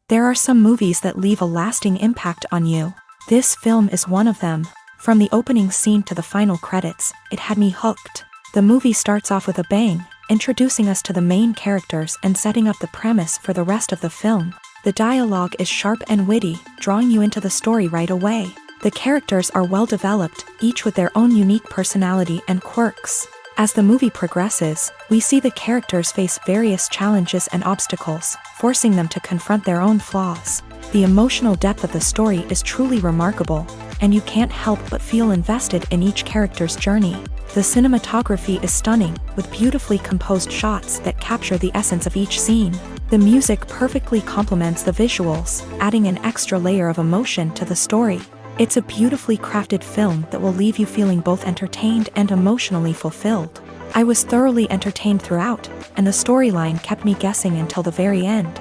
There are some movies that leave a lasting impact on you. This film is one of them. From the opening scene to the final credits, it had me hooked. The movie starts off with a bang, introducing us to the main characters and setting up the premise for the rest of the film. The dialogue is sharp and witty, drawing you into the story right away. The characters are well developed, each with their own unique personality and quirks. As the movie progresses, we see the characters face various challenges and obstacles, forcing them to confront their own flaws. The emotional depth of the story is truly remarkable, and you can't help but feel invested in each character's journey. The cinematography is stunning, with beautifully composed shots that capture the essence of each scene. The music perfectly complements the visuals, adding an extra layer of emotion to the story. It's a beautifully crafted film that will leave you feeling both entertained and emotionally fulfilled. I was thoroughly entertained throughout, and the storyline kept me guessing until the very end.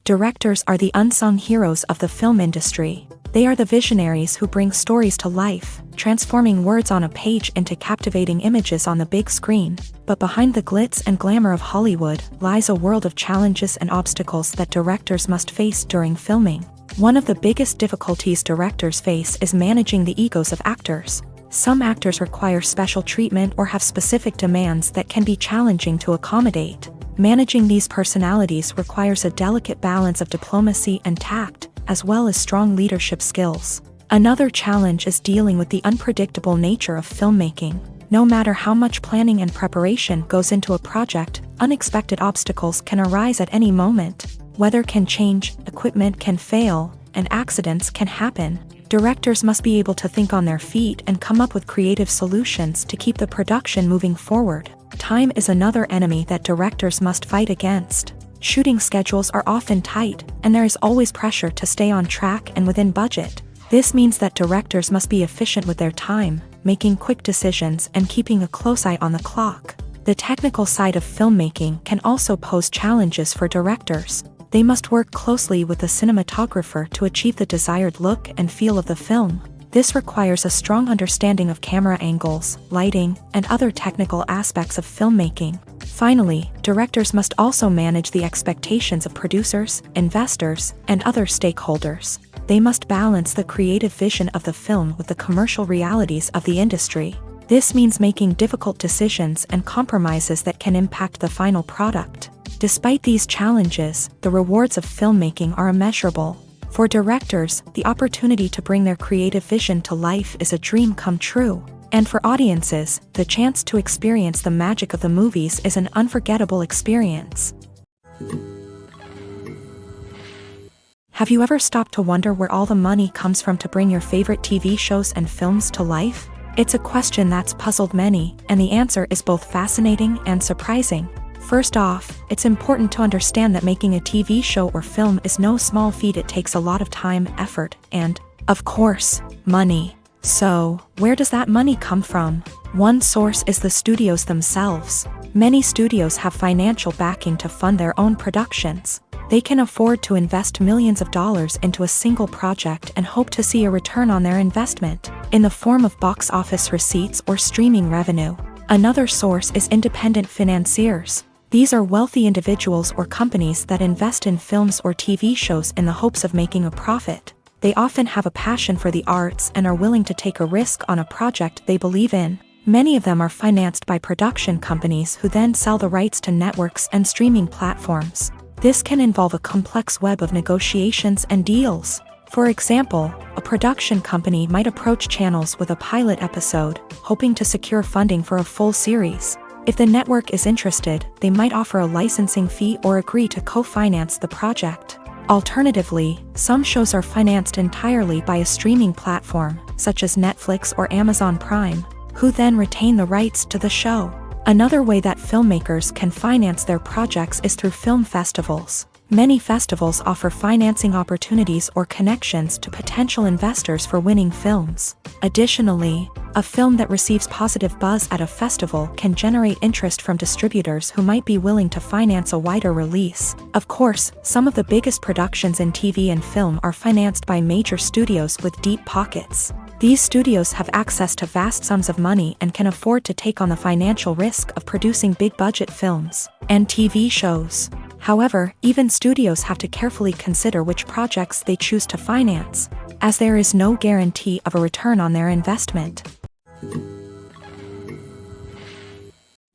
Directors are the unsung heroes of the film industry. They are the visionaries who bring stories to life, transforming words on a page into captivating images on the big screen. But behind the glitz and glamour of Hollywood lies a world of challenges and obstacles that directors must face during filming. One of the biggest difficulties directors face is managing the egos of actors. Some actors require special treatment or have specific demands that can be challenging to accommodate. Managing these personalities requires a delicate balance of diplomacy and tact, as well as strong leadership skills. Another challenge is dealing with the unpredictable nature of filmmaking. No matter how much planning and preparation goes into a project, unexpected obstacles can arise at any moment. Weather can change, equipment can fail, and accidents can happen. Directors must be able to think on their feet and come up with creative solutions to keep the production moving forward. Time is another enemy that directors must fight against. Shooting schedules are often tight, and there is always pressure to stay on track and within budget. This means that directors must be efficient with their time, making quick decisions and keeping a close eye on the clock. The technical side of filmmaking can also pose challenges for directors. They must work closely with the cinematographer to achieve the desired look and feel of the film. This requires a strong understanding of camera angles, lighting, and other technical aspects of filmmaking. Finally, directors must also manage the expectations of producers, investors, and other stakeholders. They must balance the creative vision of the film with the commercial realities of the industry. This means making difficult decisions and compromises that can impact the final product. Despite these challenges, the rewards of filmmaking are immeasurable. For directors, the opportunity to bring their creative vision to life is a dream come true. And for audiences, the chance to experience the magic of the movies is an unforgettable experience. Have you ever stopped to wonder where all the money comes from to bring your favorite TV shows and films to life? It's a question that's puzzled many, and the answer is both fascinating and surprising. First off, it's important to understand that making a TV show or film is no small feat. It takes a lot of time, effort, and, of course, money. So, where does that money come from? One source is the studios themselves. Many studios have financial backing to fund their own productions. They can afford to invest millions of dollars into a single project and hope to see a return on their investment, in the form of box office receipts or streaming revenue. Another source is independent financiers. These are wealthy individuals or companies that invest in films or TV shows in the hopes of making a profit. They often have a passion for the arts and are willing to take a risk on a project they believe in. Many of them are financed by production companies who then sell the rights to networks and streaming platforms. This can involve a complex web of negotiations and deals. For example, a production company might approach channels with a pilot episode, hoping to secure funding for a full series. If the network is interested, they might offer a licensing fee or agree to co-finance the project. Alternatively, some shows are financed entirely by a streaming platform, such as Netflix or Amazon Prime, who then retain the rights to the show. Another way that filmmakers can finance their projects is through film festivals. Many festivals offer financing opportunities or connections to potential investors for winning films. Additionally, a film that receives positive buzz at a festival can generate interest from distributors who might be willing to finance a wider release. Of course, some of the biggest productions in TV and film are financed by major studios with deep pockets. These studios have access to vast sums of money and can afford to take on the financial risk of producing big-budget films and TV shows. However, even studios have to carefully consider which projects they choose to finance, as there is no guarantee of a return on their investment.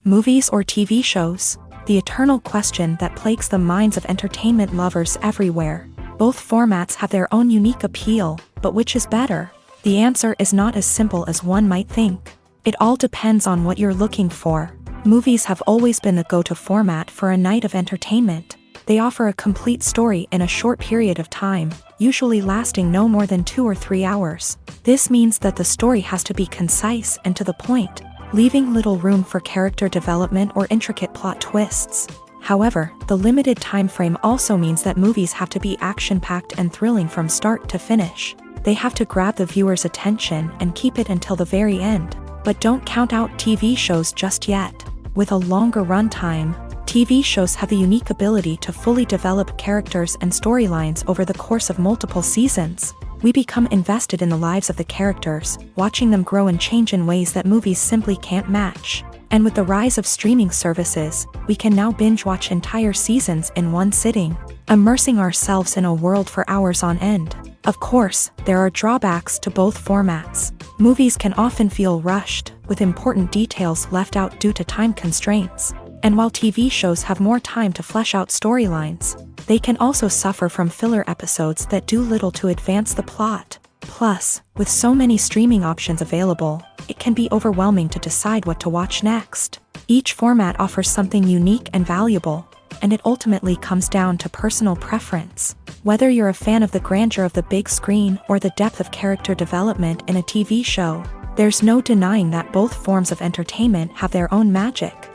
Movies or TV shows? The eternal question that plagues the minds of entertainment lovers everywhere. Both formats have their own unique appeal, but which is better? The answer is not as simple as one might think. It all depends on what you're looking for. Movies have always been the go-to format for a night of entertainment. They offer a complete story in a short period of time, usually lasting no more than 2 or 3 hours. This means that the story has to be concise and to the point, leaving little room for character development or intricate plot twists. However, the limited time frame also means that movies have to be action-packed and thrilling from start to finish. They have to grab the viewer's attention and keep it until the very end. But don't count out TV shows just yet. With a longer runtime, TV shows have the unique ability to fully develop characters and storylines over the course of multiple seasons. We become invested in the lives of the characters, watching them grow and change in ways that movies simply can't match. And with the rise of streaming services, we can now binge-watch entire seasons in one sitting, immersing ourselves in a world for hours on end. Of course, there are drawbacks to both formats. Movies can often feel rushed, with important details left out due to time constraints. And while TV shows have more time to flesh out storylines, they can also suffer from filler episodes that do little to advance the plot. Plus, with so many streaming options available, it can be overwhelming to decide what to watch next. Each format offers something unique and valuable, and it ultimately comes down to personal preference. Whether you're a fan of the grandeur of the big screen or the depth of character development in a TV show, there's no denying that both forms of entertainment have their own magic.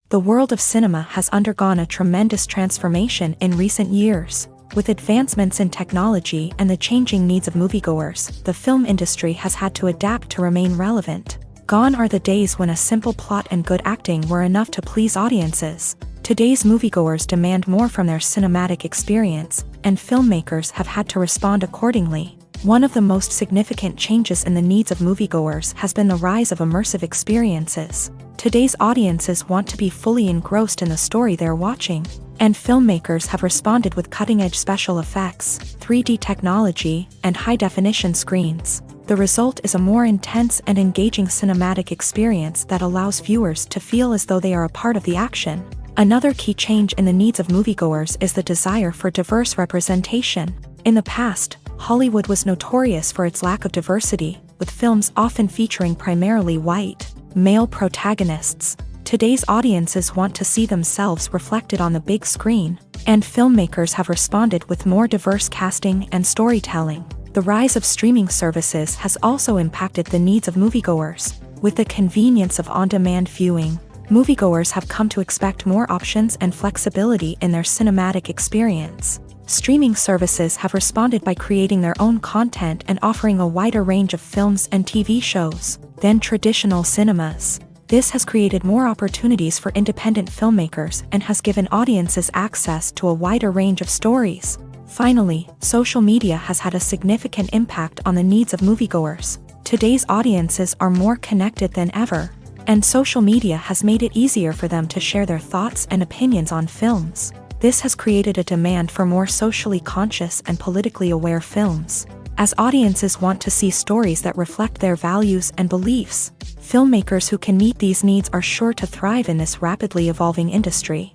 The world of cinema has undergone a tremendous transformation in recent years. With advancements in technology and the changing needs of moviegoers, the film industry has had to adapt to remain relevant. Gone are the days when a simple plot and good acting were enough to please audiences. Today's moviegoers demand more from their cinematic experience, and filmmakers have had to respond accordingly. One of the most significant changes in the needs of moviegoers has been the rise of immersive experiences. Today's audiences want to be fully engrossed in the story they're watching, and filmmakers have responded with cutting-edge special effects, 3D technology, and high-definition screens. The result is a more intense and engaging cinematic experience that allows viewers to feel as though they are a part of the action. Another key change in the needs of moviegoers is the desire for diverse representation. In the past, Hollywood was notorious for its lack of diversity, with films often featuring primarily white, male protagonists. Today's audiences want to see themselves reflected on the big screen, and filmmakers have responded with more diverse casting and storytelling. The rise of streaming services has also impacted the needs of moviegoers. With the convenience of on-demand viewing, moviegoers have come to expect more options and flexibility in their cinematic experience. Streaming services have responded by creating their own content and offering a wider range of films and TV shows than traditional cinemas. This has created more opportunities for independent filmmakers and has given audiences access to a wider range of stories. Finally, social media has had a significant impact on the needs of moviegoers. Today's audiences are more connected than ever, and social media has made it easier for them to share their thoughts and opinions on films. This has created a demand for more socially conscious and politically aware films. As audiences want to see stories that reflect their values and beliefs, filmmakers who can meet these needs are sure to thrive in this rapidly evolving industry.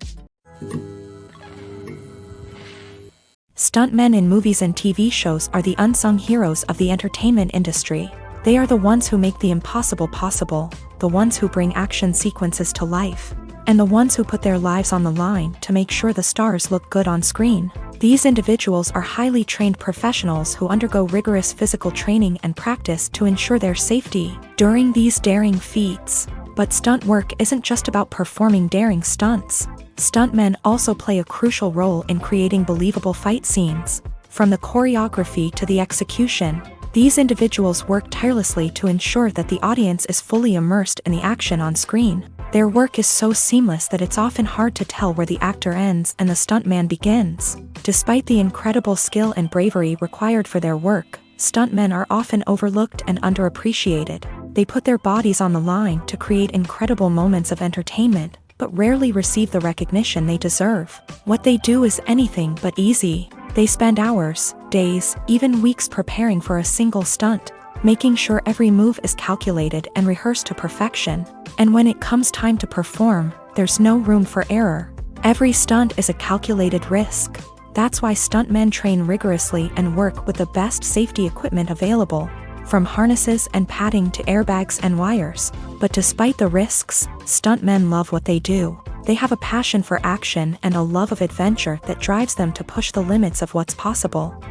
Stuntmen in movies and TV shows are the unsung heroes of the entertainment industry. They are the ones who make the impossible possible, the ones who bring action sequences to life, and the ones who put their lives on the line to make sure the stars look good on screen. These individuals are highly trained professionals who undergo rigorous physical training and practice to ensure their safety during these daring feats. But stunt work isn't just about performing daring stunts. Stuntmen also play a crucial role in creating believable fight scenes. From the choreography to the execution, these individuals work tirelessly to ensure that the audience is fully immersed in the action on screen. Their work is so seamless that it's often hard to tell where the actor ends and the stuntman begins. Despite the incredible skill and bravery required for their work, stuntmen are often overlooked and underappreciated. They put their bodies on the line to create incredible moments of entertainment, but rarely receive the recognition they deserve. What they do is anything but easy. They spend hours, days, even weeks preparing for a single stunt, making sure every move is calculated and rehearsed to perfection. And when it comes time to perform, there's no room for error. Every stunt is a calculated risk. That's why stuntmen train rigorously and work with the best safety equipment available, from harnesses and padding to airbags and wires. But despite the risks, stuntmen love what they do. They have a passion for action and a love of adventure that drives them to push the limits of what's possible.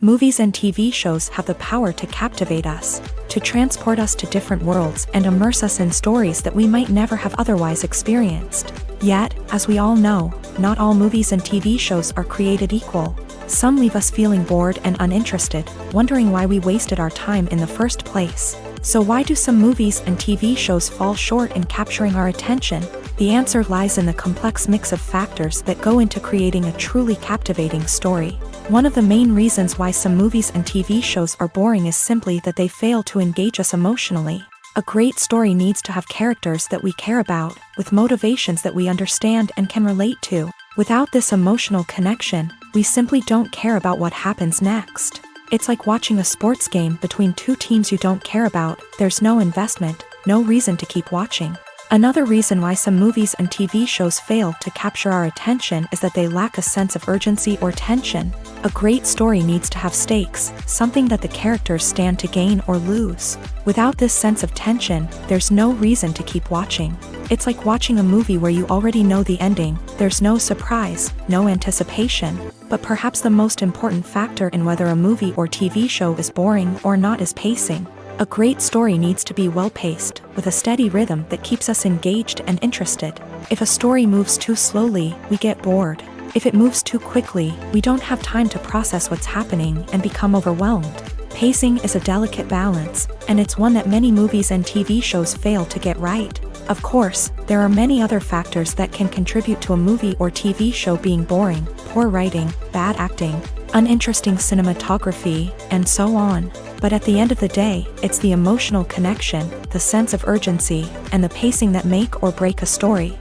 Movies and TV shows have the power to captivate us, to transport us to different worlds and immerse us in stories that we might never have otherwise experienced. Yet, as we all know, not all movies and TV shows are created equal. Some leave us feeling bored and uninterested, wondering why we wasted our time in the first place. So why do some movies and TV shows fall short in capturing our attention? The answer lies in the complex mix of factors that go into creating a truly captivating story. One of the main reasons why some movies and TV shows are boring is simply that they fail to engage us emotionally. A great story needs to have characters that we care about, with motivations that we understand and can relate to. Without this emotional connection, we simply don't care about what happens next. It's like watching a sports game between two teams you don't care about. There's no investment, no reason to keep watching. Another reason why some movies and TV shows fail to capture our attention is that they lack a sense of urgency or tension. A great story needs to have stakes, something that the characters stand to gain or lose. Without this sense of tension, there's no reason to keep watching. It's like watching a movie where you already know the ending. There's no surprise, no anticipation. But perhaps the most important factor in whether a movie or TV show is boring or not is pacing. A great story needs to be well-paced, with a steady rhythm that keeps us engaged and interested. If a story moves too slowly, we get bored. If it moves too quickly, we don't have time to process what's happening and become overwhelmed. Pacing is a delicate balance, and it's one that many movies and TV shows fail to get right. Of course, there are many other factors that can contribute to a movie or TV show being boring: poor writing, bad acting, uninteresting cinematography, and so on. But at the end of the day, it's the emotional connection, the sense of urgency, and the pacing that make or break a story.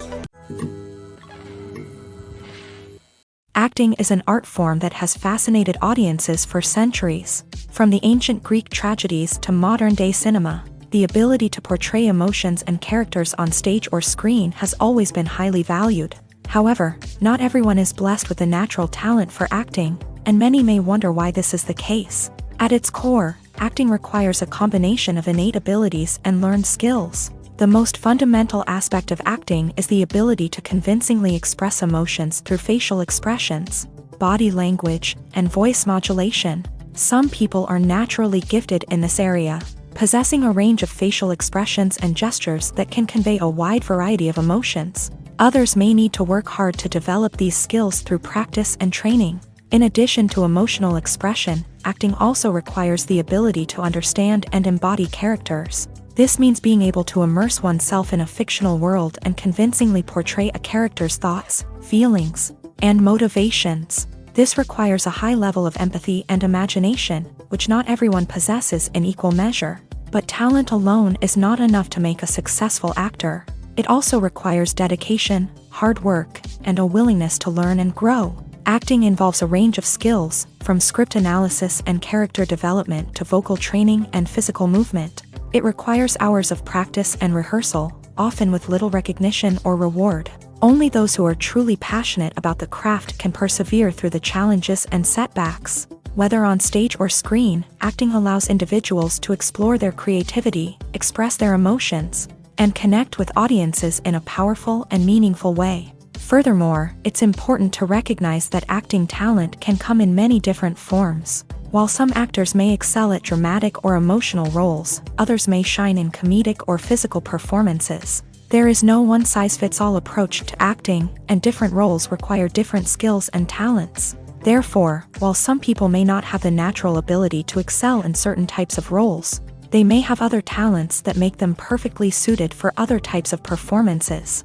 Acting is an art form that has fascinated audiences for centuries. From the ancient Greek tragedies to modern-day cinema, the ability to portray emotions and characters on stage or screen has always been highly valued. However, not everyone is blessed with a natural talent for acting, and many may wonder why this is the case. At its core, acting requires a combination of innate abilities and learned skills. The most fundamental aspect of acting is the ability to convincingly express emotions through facial expressions, body language, and voice modulation. Some people are naturally gifted in this area, possessing a range of facial expressions and gestures that can convey a wide variety of emotions. Others may need to work hard to develop these skills through practice and training. In addition to emotional expression, acting also requires the ability to understand and embody characters. This means being able to immerse oneself in a fictional world and convincingly portray a character's thoughts, feelings, and motivations. This requires a high level of empathy and imagination, which not everyone possesses in equal measure. But talent alone is not enough to make a successful actor. It also requires dedication, hard work, and a willingness to learn and grow. Acting involves a range of skills, from script analysis and character development to vocal training and physical movement. It requires hours of practice and rehearsal, often with little recognition or reward. Only those who are truly passionate about the craft can persevere through the challenges and setbacks. Whether on stage or screen, acting allows individuals to explore their creativity, express their emotions, and connect with audiences in a powerful and meaningful way. Furthermore, it's important to recognize that acting talent can come in many different forms. While some actors may excel at dramatic or emotional roles, others may shine in comedic or physical performances. There is no one-size-fits-all approach to acting, and different roles require different skills and talents. Therefore, while some people may not have the natural ability to excel in certain types of roles, they may have other talents that make them perfectly suited for other types of performances.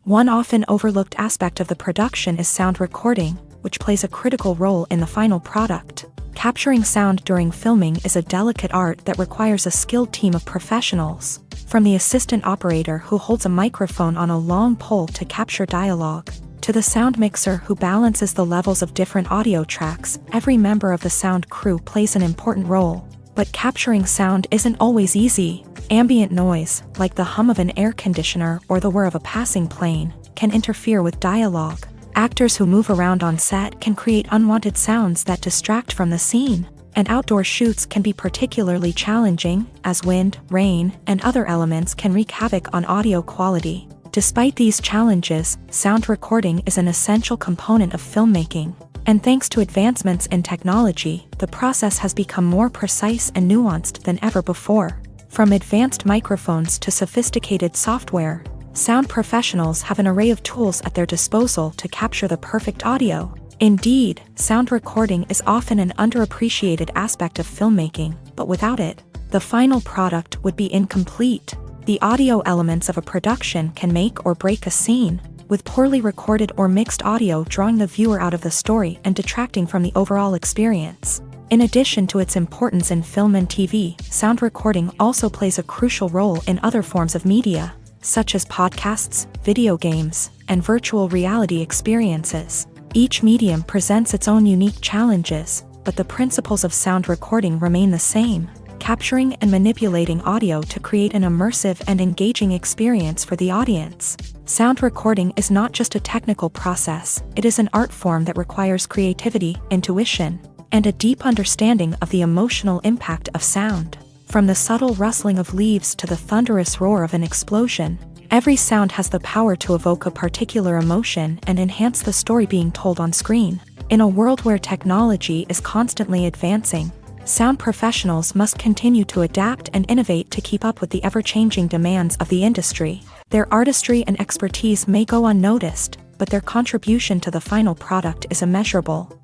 One often overlooked aspect of the production is sound recording, which plays a critical role in the final product. Capturing sound during filming is a delicate art that requires a skilled team of professionals. From the assistant operator who holds a microphone on a long pole to capture dialogue, to the sound mixer who balances the levels of different audio tracks, every member of the sound crew plays an important role. But capturing sound isn't always easy. Ambient noise, like the hum of an air conditioner or the whir of a passing plane, can interfere with dialogue. Actors who move around on set can create unwanted sounds that distract from the scene. And outdoor shoots can be particularly challenging, as wind, rain, and other elements can wreak havoc on audio quality. Despite these challenges, sound recording is an essential component of filmmaking. And thanks to advancements in technology, the process has become more precise and nuanced than ever before. From advanced microphones to sophisticated software, sound professionals have an array of tools at their disposal to capture the perfect audio. Indeed, sound recording is often an underappreciated aspect of filmmaking, but without it, the final product would be incomplete. The audio elements of a production can make or break a scene, with poorly recorded or mixed audio drawing the viewer out of the story and detracting from the overall experience. In addition to its importance in film and TV, sound recording also plays a crucial role in other forms of media, such as podcasts, video games, and virtual reality experiences. Each medium presents its own unique challenges, but the principles of sound recording remain the same: capturing and manipulating audio to create an immersive and engaging experience for the audience. Sound recording is not just a technical process, it is an art form that requires creativity, intuition, and a deep understanding of the emotional impact of sound. From the subtle rustling of leaves to the thunderous roar of an explosion, every sound has the power to evoke a particular emotion and enhance the story being told on screen. In a world where technology is constantly advancing, sound professionals must continue to adapt and innovate to keep up with the ever-changing demands of the industry. Their artistry and expertise may go unnoticed, but their contribution to the final product is immeasurable.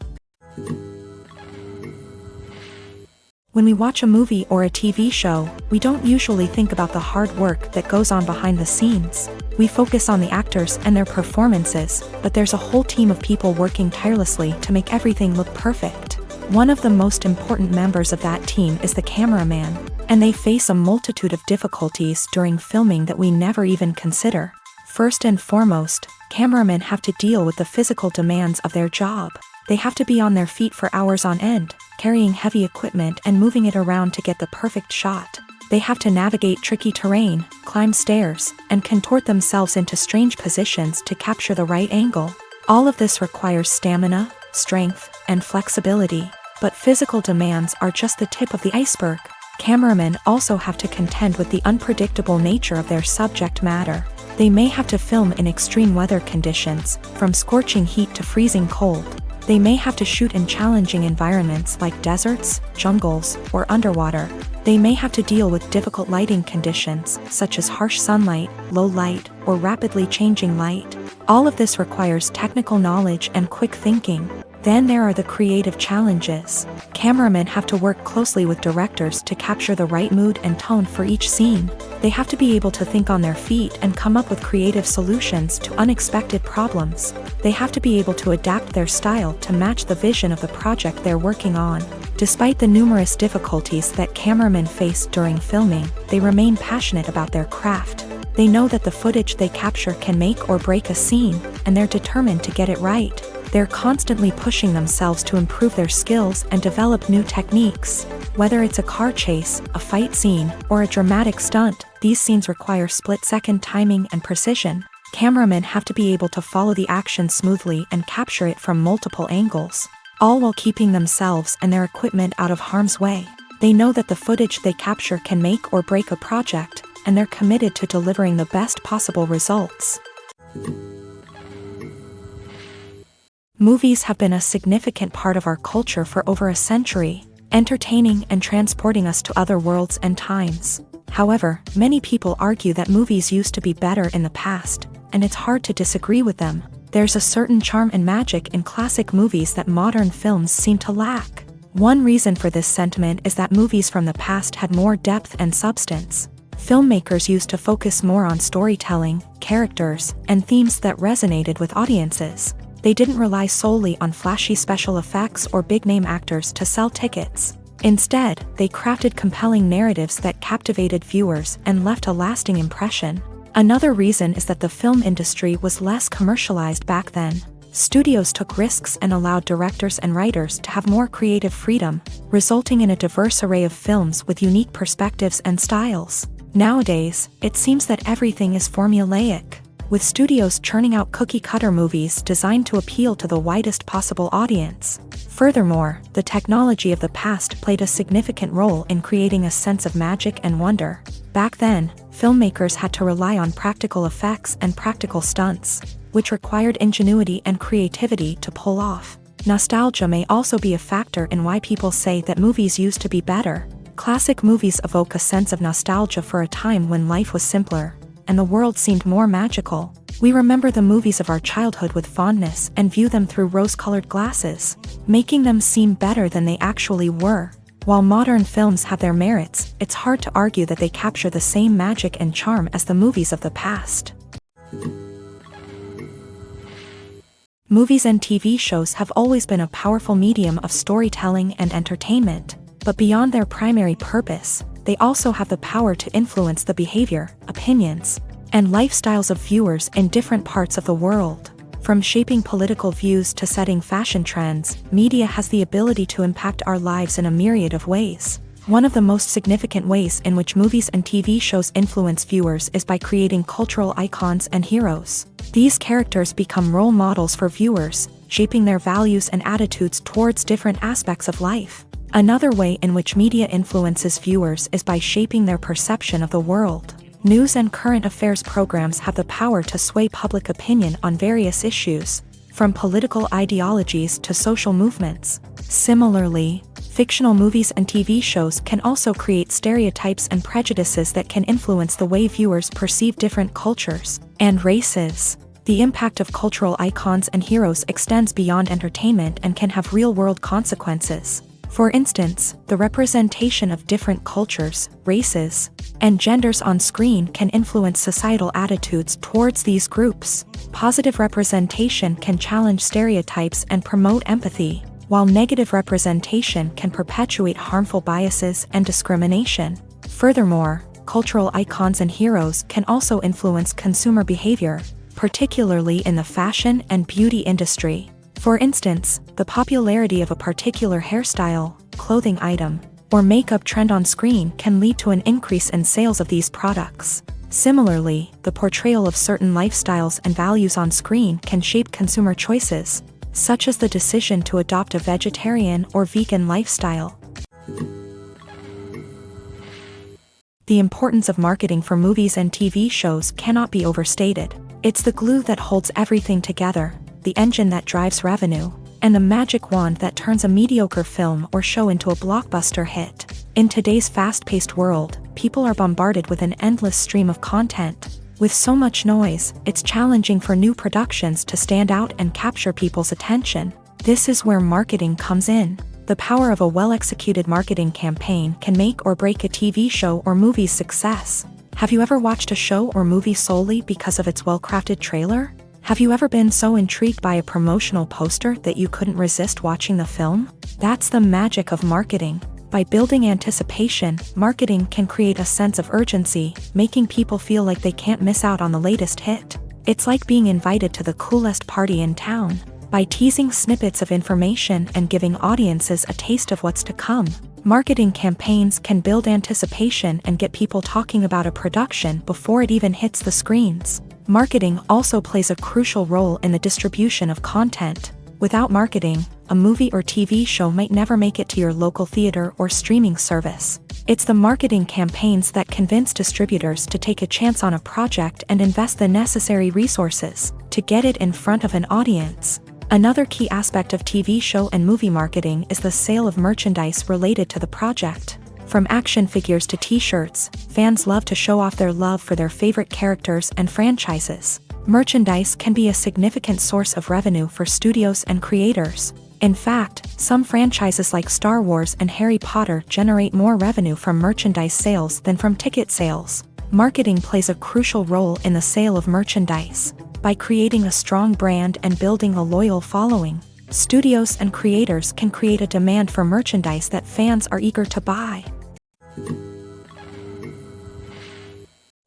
When we watch a movie or a TV show, we don't usually think about the hard work that goes on behind the scenes. We focus on the actors and their performances, but there's a whole team of people working tirelessly to make everything look perfect. One of the most important members of that team is the cameraman, and they face a multitude of difficulties during filming that we never even consider. First and foremost, cameramen have to deal with the physical demands of their job. They have to be on their feet for hours on end, carrying heavy equipment and moving it around to get the perfect shot. They have to navigate tricky terrain, climb stairs, and contort themselves into strange positions to capture the right angle. All of this requires stamina, strength, and flexibility. But physical demands are just the tip of the iceberg. Cameramen also have to contend with the unpredictable nature of their subject matter. They may have to film in extreme weather conditions, from scorching heat to freezing cold. They may have to shoot in challenging environments like deserts, jungles, or underwater. They may have to deal with difficult lighting conditions, such as harsh sunlight, low light, or rapidly changing light. All of this requires technical knowledge and quick thinking. Then there are the creative challenges. Cameramen have to work closely with directors to capture the right mood and tone for each scene. They have to be able to think on their feet and come up with creative solutions to unexpected problems. They have to be able to adapt their style to match the vision of the project they're working on. Despite the numerous difficulties that cameramen face during filming, they remain passionate about their craft. They know that the footage they capture can make or break a scene, and they're determined to get it right. They're constantly pushing themselves to improve their skills and develop new techniques. Whether it's a car chase, a fight scene, or a dramatic stunt, these scenes require split-second timing and precision. Cameramen have to be able to follow the action smoothly and capture it from multiple angles, all while keeping themselves and their equipment out of harm's way. They know that the footage they capture can make or break a project, and they're committed to delivering the best possible results. Movies have been a significant part of our culture for over a century, entertaining and transporting us to other worlds and times. However, many people argue that movies used to be better in the past, and it's hard to disagree with them. There's a certain charm and magic in classic movies that modern films seem to lack. One reason for this sentiment is that movies from the past had more depth and substance. Filmmakers used to focus more on storytelling, characters, and themes that resonated with audiences. They didn't rely solely on flashy special effects or big-name actors to sell tickets. Instead, they crafted compelling narratives that captivated viewers and left a lasting impression. Another reason is that the film industry was less commercialized back then. Studios took risks and allowed directors and writers to have more creative freedom, resulting in a diverse array of films with unique perspectives and styles. Nowadays, it seems that everything is formulaic, with studios churning out cookie-cutter movies designed to appeal to the widest possible audience. Furthermore, the technology of the past played a significant role in creating a sense of magic and wonder. Back then, filmmakers had to rely on practical effects and practical stunts, which required ingenuity and creativity to pull off. Nostalgia may also be a factor in why people say that movies used to be better. Classic movies evoke a sense of nostalgia for a time when life was simpler, and the world seemed more magical. We remember the movies of our childhood with fondness and view them through rose-colored glasses, making them seem better than they actually were. While modern films have their merits, it's hard to argue that they capture the same magic and charm as the movies of the past. Movies and TV shows have always been a powerful medium of storytelling and entertainment, but beyond their primary purpose, they also have the power to influence the behavior, opinions, and lifestyles of viewers in different parts of the world. From shaping political views to setting fashion trends, media has the ability to impact our lives in a myriad of ways. One of the most significant ways in which movies and TV shows influence viewers is by creating cultural icons and heroes. These characters become role models for viewers, shaping their values and attitudes towards different aspects of life. Another way in which media influences viewers is by shaping their perception of the world. News and current affairs programs have the power to sway public opinion on various issues, from political ideologies to social movements. Similarly, fictional movies and TV shows can also create stereotypes and prejudices that can influence the way viewers perceive different cultures and races. The impact of cultural icons and heroes extends beyond entertainment and can have real-world consequences. For instance, the representation of different cultures, races, and genders on screen can influence societal attitudes towards these groups. Positive representation can challenge stereotypes and promote empathy, while negative representation can perpetuate harmful biases and discrimination. Furthermore, cultural icons and heroes can also influence consumer behavior, particularly in the fashion and beauty industry. For instance, the popularity of a particular hairstyle, clothing item, or makeup trend on screen can lead to an increase in sales of these products. Similarly, the portrayal of certain lifestyles and values on screen can shape consumer choices, such as the decision to adopt a vegetarian or vegan lifestyle. The importance of marketing for movies and TV shows cannot be overstated. It's the glue that holds everything together, the engine that drives revenue, and the magic wand that turns a mediocre film or show into a blockbuster hit. In today's fast-paced world, people are bombarded with an endless stream of content. With so much noise, it's challenging for new productions to stand out and capture people's attention. This is where marketing comes in. The power of a well-executed marketing campaign can make or break a TV show or movie's success. Have you ever watched a show or movie solely because of its well-crafted trailer? Have you ever been so intrigued by a promotional poster that you couldn't resist watching the film? That's the magic of marketing. By building anticipation, marketing can create a sense of urgency, making people feel like they can't miss out on the latest hit. It's like being invited to the coolest party in town. By teasing snippets of information and giving audiences a taste of what's to come, marketing campaigns can build anticipation and get people talking about a production before it even hits the screens. Marketing also plays a crucial role in the distribution of content. Without marketing, a movie or TV show might never make it to your local theater or streaming service. It's the marketing campaigns that convince distributors to take a chance on a project and invest the necessary resources to get it in front of an audience. Another key aspect of TV show and movie marketing is the sale of merchandise related to the project. From action figures to t-shirts, fans love to show off their love for their favorite characters and franchises. Merchandise can be a significant source of revenue for studios and creators. In fact, some franchises like Star Wars and Harry Potter generate more revenue from merchandise sales than from ticket sales. Marketing plays a crucial role in the sale of merchandise. By creating a strong brand and building a loyal following, studios and creators can create a demand for merchandise that fans are eager to buy.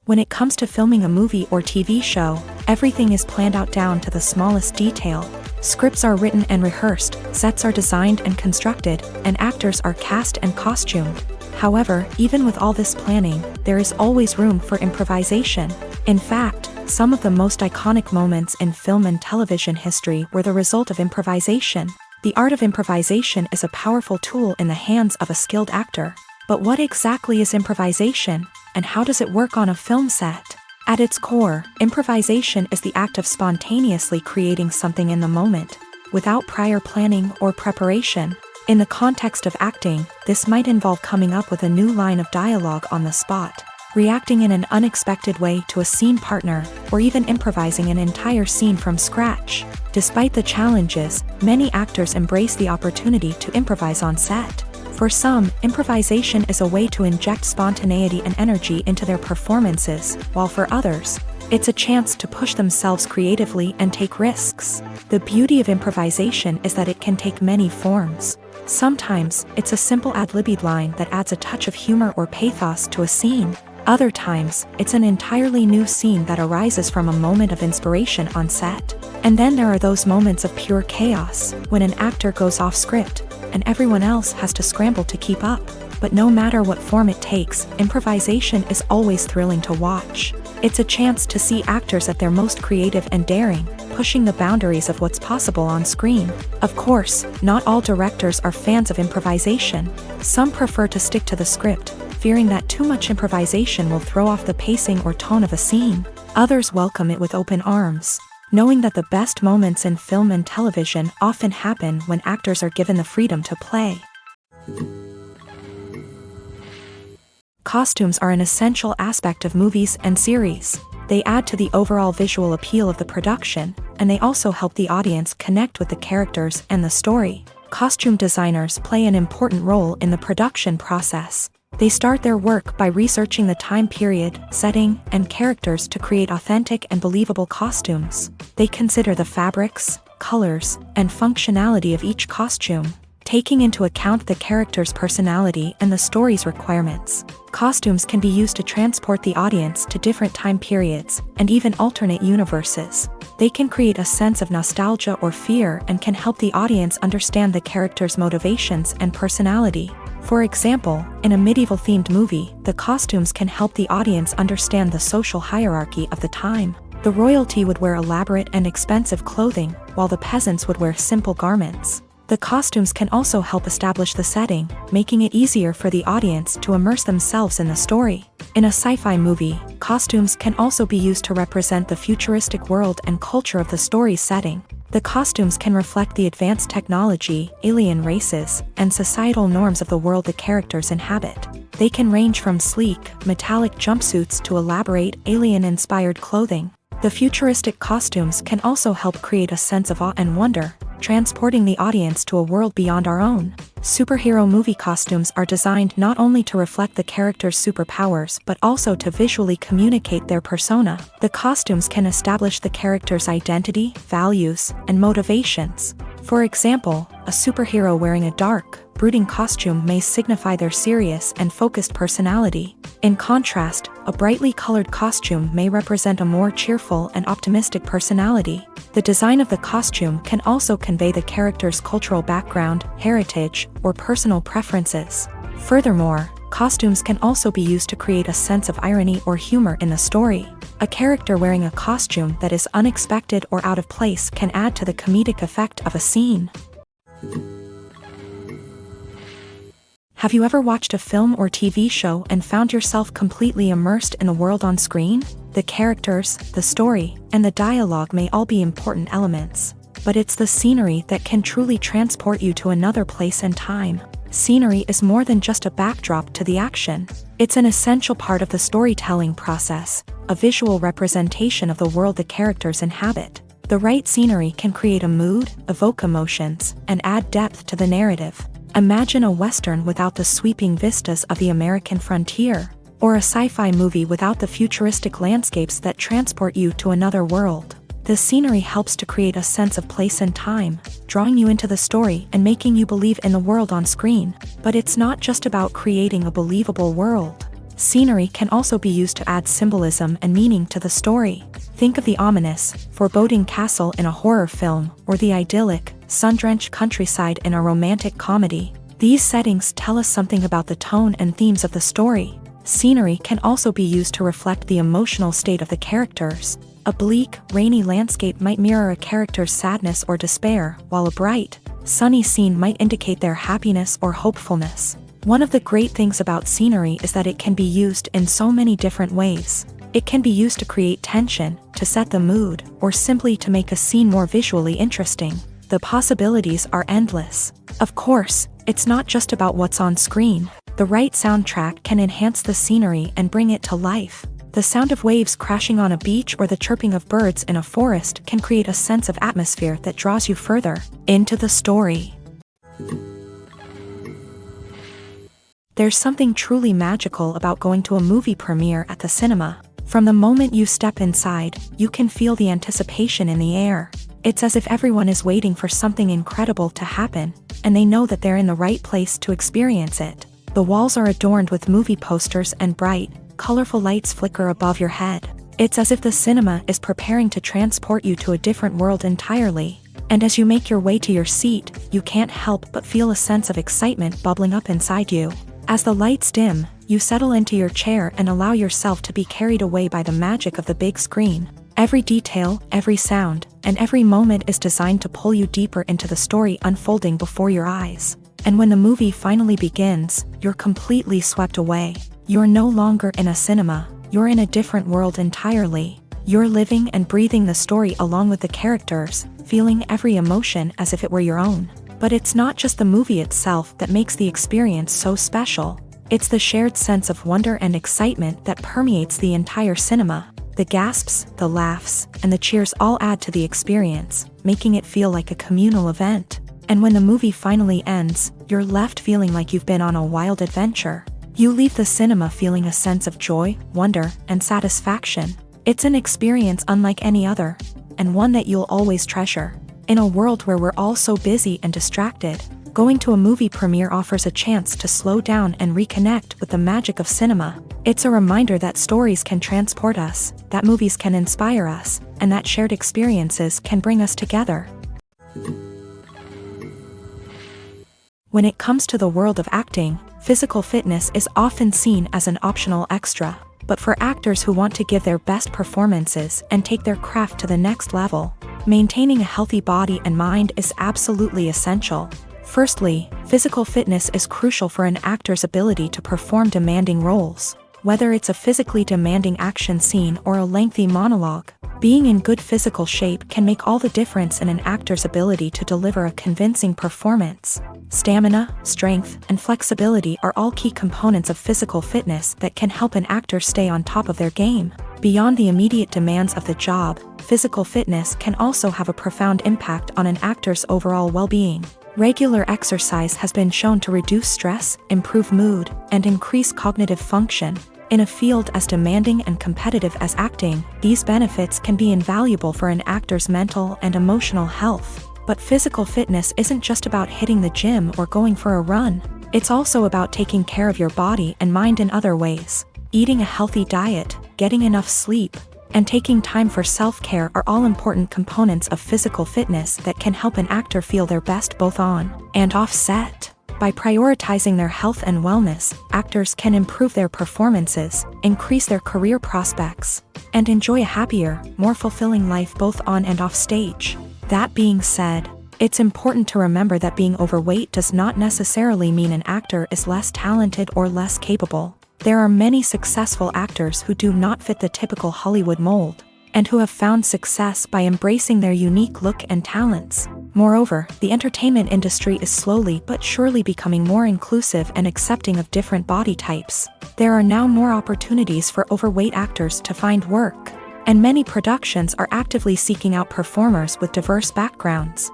When it comes to filming a movie or TV show, everything is planned out down to the smallest detail. Scripts are written and rehearsed, sets are designed and constructed, and actors are cast and costumed. However, even with all this planning, there is always room for improvisation. In fact, some of the most iconic moments in film and television history were the result of improvisation. The art of improvisation is a powerful tool in the hands of a skilled actor. But what exactly is improvisation, and how does it work on a film set? At its core, improvisation is the act of spontaneously creating something in the moment, without prior planning or preparation. In the context of acting, this might involve coming up with a new line of dialogue on the spot, reacting in an unexpected way to a scene partner, or even improvising an entire scene from scratch. Despite the challenges, many actors embrace the opportunity to improvise on set. For some, improvisation is a way to inject spontaneity and energy into their performances, while for others, it's a chance to push themselves creatively and take risks. The beauty of improvisation is that it can take many forms. Sometimes, it's a simple ad-libbed line that adds a touch of humor or pathos to a scene. Other times, it's an entirely new scene that arises from a moment of inspiration on set. And then there are those moments of pure chaos, when an actor goes off script, and everyone else has to scramble to keep up. But no matter what form it takes, improvisation is always thrilling to watch. It's a chance to see actors at their most creative and daring, pushing the boundaries of what's possible on screen. Of course, not all directors are fans of improvisation. Some prefer to stick to the script, fearing that too much improvisation will throw off the pacing or tone of a scene. Others welcome it with open arms, knowing that the best moments in film and television often happen when actors are given the freedom to play. Costumes are an essential aspect of movies and series. They add to the overall visual appeal of the production, and they also help the audience connect with the characters and the story. Costume designers play an important role in the production process. They start their work by researching the time period, setting, and characters to create authentic and believable costumes. They consider the fabrics, colors, and functionality of each costume, taking into account the character's personality and the story's requirements. Costumes can be used to transport the audience to different time periods, and even alternate universes. They can create a sense of nostalgia or fear and can help the audience understand the character's motivations and personality. For example, in a medieval-themed movie, the costumes can help the audience understand the social hierarchy of the time. The royalty would wear elaborate and expensive clothing, while the peasants would wear simple garments. The costumes can also help establish the setting, making it easier for the audience to immerse themselves in the story. In a sci-fi movie, costumes can also be used to represent the futuristic world and culture of the story's setting. The costumes can reflect the advanced technology, alien races, and societal norms of the world the characters inhabit. They can range from sleek, metallic jumpsuits to elaborate, alien-inspired clothing. The futuristic costumes can also help create a sense of awe and wonder, transporting the audience to a world beyond our own. Superhero movie costumes are designed not only to reflect the character's superpowers but also to visually communicate their persona. The costumes can establish the character's identity, values, and motivations. For example, a superhero wearing a dark, brooding costume may signify their serious and focused personality. In contrast, a brightly colored costume may represent a more cheerful and optimistic personality. The design of the costume can also convey the character's cultural background, heritage, or personal preferences. Furthermore, costumes can also be used to create a sense of irony or humor in the story. A character wearing a costume that is unexpected or out of place can add to the comedic effect of a scene. Have you ever watched a film or TV show and found yourself completely immersed in the world on screen? The characters, the story, and the dialogue may all be important elements, but it's the scenery that can truly transport you to another place and time. Scenery is more than just a backdrop to the action. It's an essential part of the storytelling process, a visual representation of the world the characters inhabit. The right scenery can create a mood, evoke emotions, and add depth to the narrative. Imagine a Western without the sweeping vistas of the American frontier, or a sci-fi movie without the futuristic landscapes that transport you to another world. The scenery helps to create a sense of place and time, drawing you into the story and making you believe in the world on screen. But it's not just about creating a believable world. Scenery can also be used to add symbolism and meaning to the story. Think of the ominous, foreboding castle in a horror film, or the idyllic, sun-drenched countryside in a romantic comedy. These settings tell us something about the tone and themes of the story. Scenery can also be used to reflect the emotional state of the characters. A bleak, rainy landscape might mirror a character's sadness or despair, while a bright, sunny scene might indicate their happiness or hopefulness. One of the great things about scenery is that it can be used in so many different ways. It can be used to create tension, to set the mood, or simply to make a scene more visually interesting. The possibilities are endless. Of course, it's not just about what's on screen. The right soundtrack can enhance the scenery and bring it to life. The sound of waves crashing on a beach or the chirping of birds in a forest can create a sense of atmosphere that draws you further into the story. There's something truly magical about going to a movie premiere at the cinema. From the moment you step inside, you can feel the anticipation in the air. It's as if everyone is waiting for something incredible to happen, and they know that they're in the right place to experience it. The walls are adorned with movie posters and bright, colorful lights flicker above your head. It's as if the cinema is preparing to transport you to a different world entirely. And as you make your way to your seat, you can't help but feel a sense of excitement bubbling up inside you. As the lights dim, you settle into your chair and allow yourself to be carried away by the magic of the big screen. Every detail, every sound, and every moment is designed to pull you deeper into the story unfolding before your eyes. And when the movie finally begins, you're completely swept away. You're no longer in a cinema, you're in a different world entirely. You're living and breathing the story along with the characters, feeling every emotion as if it were your own. But it's not just the movie itself that makes the experience so special. It's the shared sense of wonder and excitement that permeates the entire cinema. The gasps, the laughs, and the cheers all add to the experience, making it feel like a communal event. And when the movie finally ends, you're left feeling like you've been on a wild adventure. You leave the cinema feeling a sense of joy, wonder, and satisfaction. It's an experience unlike any other, and one that you'll always treasure. In a world where we're all so busy and distracted, going to a movie premiere offers a chance to slow down and reconnect with the magic of cinema. It's a reminder that stories can transport us, that movies can inspire us, and that shared experiences can bring us together. When it comes to the world of acting, physical fitness is often seen as an optional extra. But for actors who want to give their best performances and take their craft to the next level, maintaining a healthy body and mind is absolutely essential. Firstly, physical fitness is crucial for an actor's ability to perform demanding roles. Whether it's a physically demanding action scene or a lengthy monologue, being in good physical shape can make all the difference in an actor's ability to deliver a convincing performance. Stamina, strength, and flexibility are all key components of physical fitness that can help an actor stay on top of their game. Beyond the immediate demands of the job, physical fitness can also have a profound impact on an actor's overall well-being. Regular exercise has been shown to reduce stress, improve mood, and increase cognitive function. In a field as demanding and competitive as acting, these benefits can be invaluable for an actor's mental and emotional health. But physical fitness isn't just about hitting the gym or going for a run. It's also about taking care of your body and mind in other ways. Eating a healthy diet, getting enough sleep, and taking time for self-care are all important components of physical fitness that can help an actor feel their best both on and off set. By prioritizing their health and wellness, actors can improve their performances, increase their career prospects, and enjoy a happier, more fulfilling life both on and off stage. That being said, it's important to remember that being overweight does not necessarily mean an actor is less talented or less capable. There are many successful actors who do not fit the typical Hollywood mold, and who have found success by embracing their unique look and talents. Moreover, the entertainment industry is slowly but surely becoming more inclusive and accepting of different body types. There are now more opportunities for overweight actors to find work, and many productions are actively seeking out performers with diverse backgrounds.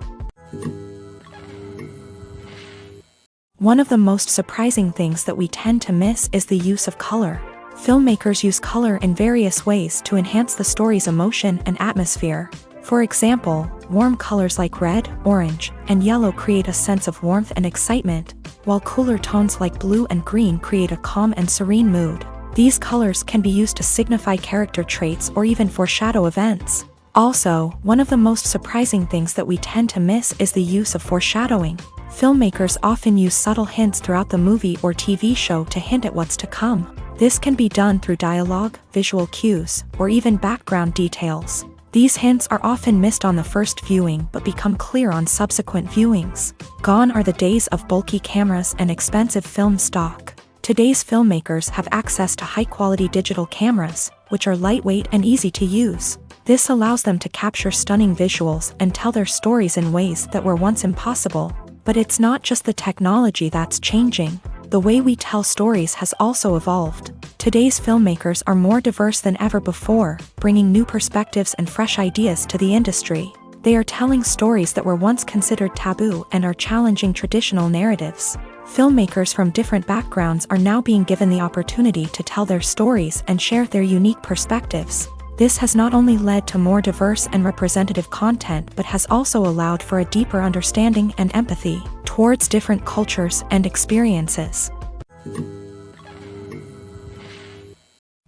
One of the most surprising things that we tend to miss is the use of color. Filmmakers use color in various ways to enhance the story's emotion and atmosphere. For example, warm colors like red, orange, and yellow create a sense of warmth and excitement, while cooler tones like blue and green create a calm and serene mood. These colors can be used to signify character traits or even foreshadow events. Also, one of the most surprising things that we tend to miss is the use of foreshadowing. Filmmakers often use subtle hints throughout the movie or TV show to hint at what's to come. This can be done through dialogue, visual cues, or even background details. These hints are often missed on the first viewing but become clear on subsequent viewings. Gone are the days of bulky cameras and expensive film stock. Today's filmmakers have access to high-quality digital cameras, which are lightweight and easy to use. This allows them to capture stunning visuals and tell their stories in ways that were once impossible. But it's not just the technology that's changing. The way we tell stories has also evolved. Today's filmmakers are more diverse than ever before, bringing new perspectives and fresh ideas to the industry. They are telling stories that were once considered taboo and are challenging traditional narratives. Filmmakers from different backgrounds are now being given the opportunity to tell their stories and share their unique perspectives. This has not only led to more diverse and representative content but has also allowed for a deeper understanding and empathy towards different cultures and experiences.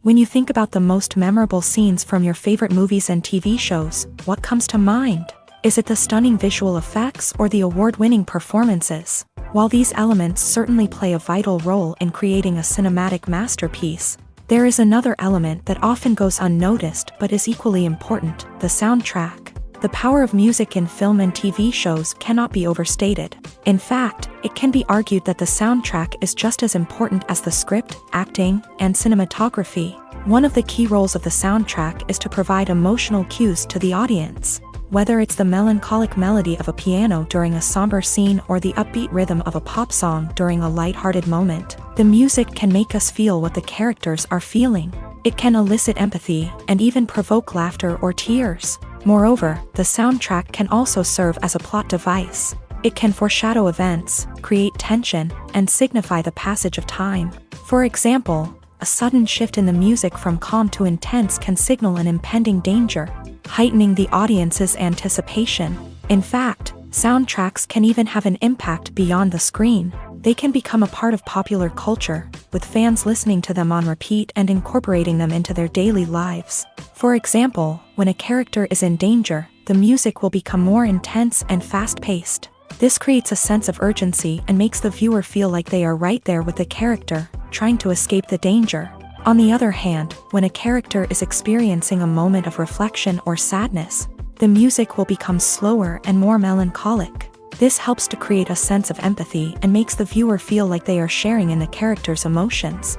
When you think about the most memorable scenes from your favorite movies and TV shows, what comes to mind? Is it the stunning visual effects or the award-winning performances? While these elements certainly play a vital role in creating a cinematic masterpiece, there is another element that often goes unnoticed but is equally important: the soundtrack. The power of music in film and TV shows cannot be overstated. In fact, it can be argued that the soundtrack is just as important as the script, acting, and cinematography. One of the key roles of the soundtrack is to provide emotional cues to the audience. Whether it's the melancholic melody of a piano during a somber scene or the upbeat rhythm of a pop song during a light-hearted moment, the music can make us feel what the characters are feeling. It can elicit empathy and even provoke laughter or tears. Moreover, the soundtrack can also serve as a plot device. It can foreshadow events, create tension, and signify the passage of time. For example, a sudden shift in the music from calm to intense can signal an impending danger, heightening the audience's anticipation. In fact, soundtracks can even have an impact beyond the screen. They can become a part of popular culture, with fans listening to them on repeat and incorporating them into their daily lives. For example, when a character is in danger, the music will become more intense and fast-paced. This creates a sense of urgency and makes the viewer feel like they are right there with the character, trying to escape the danger. On the other hand, when a character is experiencing a moment of reflection or sadness, the music will become slower and more melancholic. This helps to create a sense of empathy and makes the viewer feel like they are sharing in the character's emotions.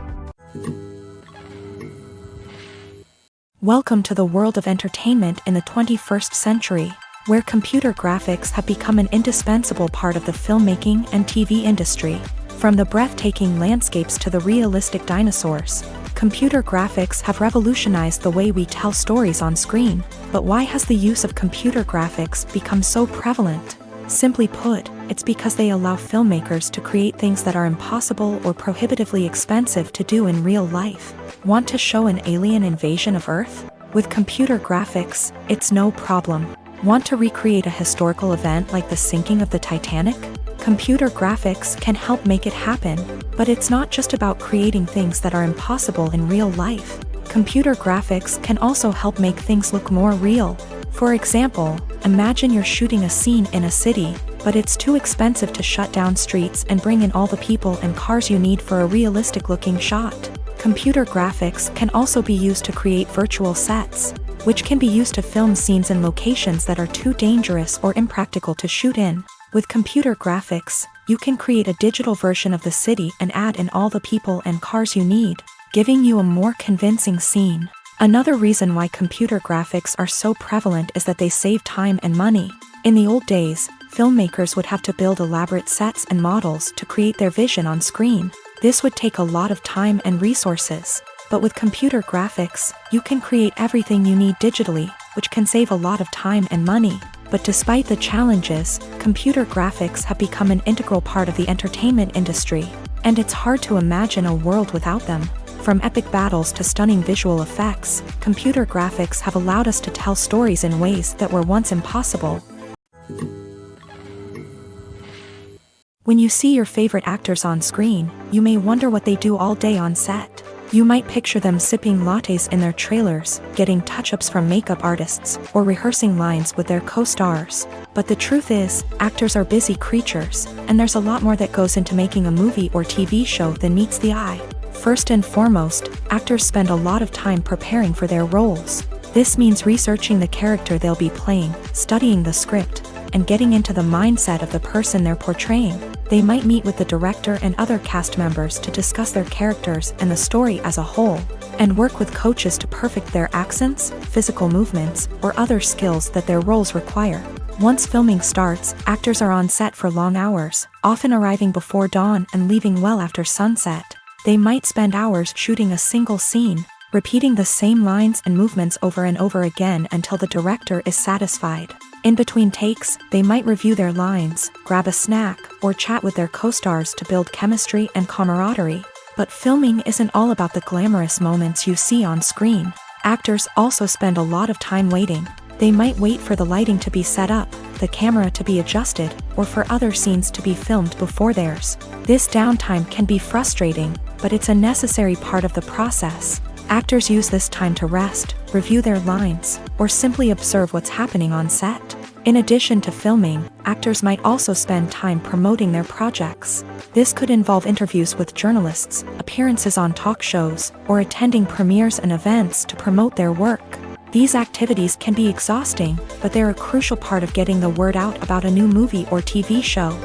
Welcome to the world of entertainment in the 21st century, where computer graphics have become an indispensable part of the filmmaking and TV industry. From the breathtaking landscapes to the realistic dinosaurs, computer graphics have revolutionized the way we tell stories on screen. But why has the use of computer graphics become so prevalent? Simply put, it's because they allow filmmakers to create things that are impossible or prohibitively expensive to do in real life. Want to show an alien invasion of Earth? With computer graphics, it's no problem. Want to recreate a historical event like the sinking of the Titanic? Computer graphics can help make it happen, but it's not just about creating things that are impossible in real life. Computer graphics can also help make things look more real. For example, imagine you're shooting a scene in a city, but it's too expensive to shut down streets and bring in all the people and cars you need for a realistic-looking shot. Computer graphics can also be used to create virtual sets, which can be used to film scenes in locations that are too dangerous or impractical to shoot in. With computer graphics, you can create a digital version of the city and add in all the people and cars you need, giving you a more convincing scene. Another reason why computer graphics are so prevalent is that they save time and money. In the old days, filmmakers would have to build elaborate sets and models to create their vision on screen. This would take a lot of time and resources. But with computer graphics, you can create everything you need digitally, which can save a lot of time and money. But despite the challenges, computer graphics have become an integral part of the entertainment industry, and it's hard to imagine a world without them. From epic battles to stunning visual effects, computer graphics have allowed us to tell stories in ways that were once impossible. When you see your favorite actors on screen, you may wonder what they do all day on set. You might picture them sipping lattes in their trailers, getting touch-ups from makeup artists, or rehearsing lines with their co-stars. But the truth is, actors are busy creatures, and there's a lot more that goes into making a movie or TV show than meets the eye. First and foremost, actors spend a lot of time preparing for their roles. This means researching the character they'll be playing, studying the script, and getting into the mindset of the person they're portraying. They might meet with the director and other cast members to discuss their characters and the story as a whole, and work with coaches to perfect their accents, physical movements, or other skills that their roles require. Once filming starts, actors are on set for long hours, often arriving before dawn and leaving well after sunset. They might spend hours shooting a single scene, repeating the same lines and movements over and over again until the director is satisfied. In between takes, they might review their lines, grab a snack, or chat with their co-stars to build chemistry and camaraderie. But filming isn't all about the glamorous moments you see on screen. Actors also spend a lot of time waiting. They might wait for the lighting to be set up, the camera to be adjusted, or for other scenes to be filmed before theirs. This downtime can be frustrating, but it's a necessary part of the process. Actors use this time to rest, review their lines, or simply observe what's happening on set. In addition to filming, actors might also spend time promoting their projects. This could involve interviews with journalists, appearances on talk shows, or attending premieres and events to promote their work. These activities can be exhausting, but they're a crucial part of getting the word out about a new movie or TV show.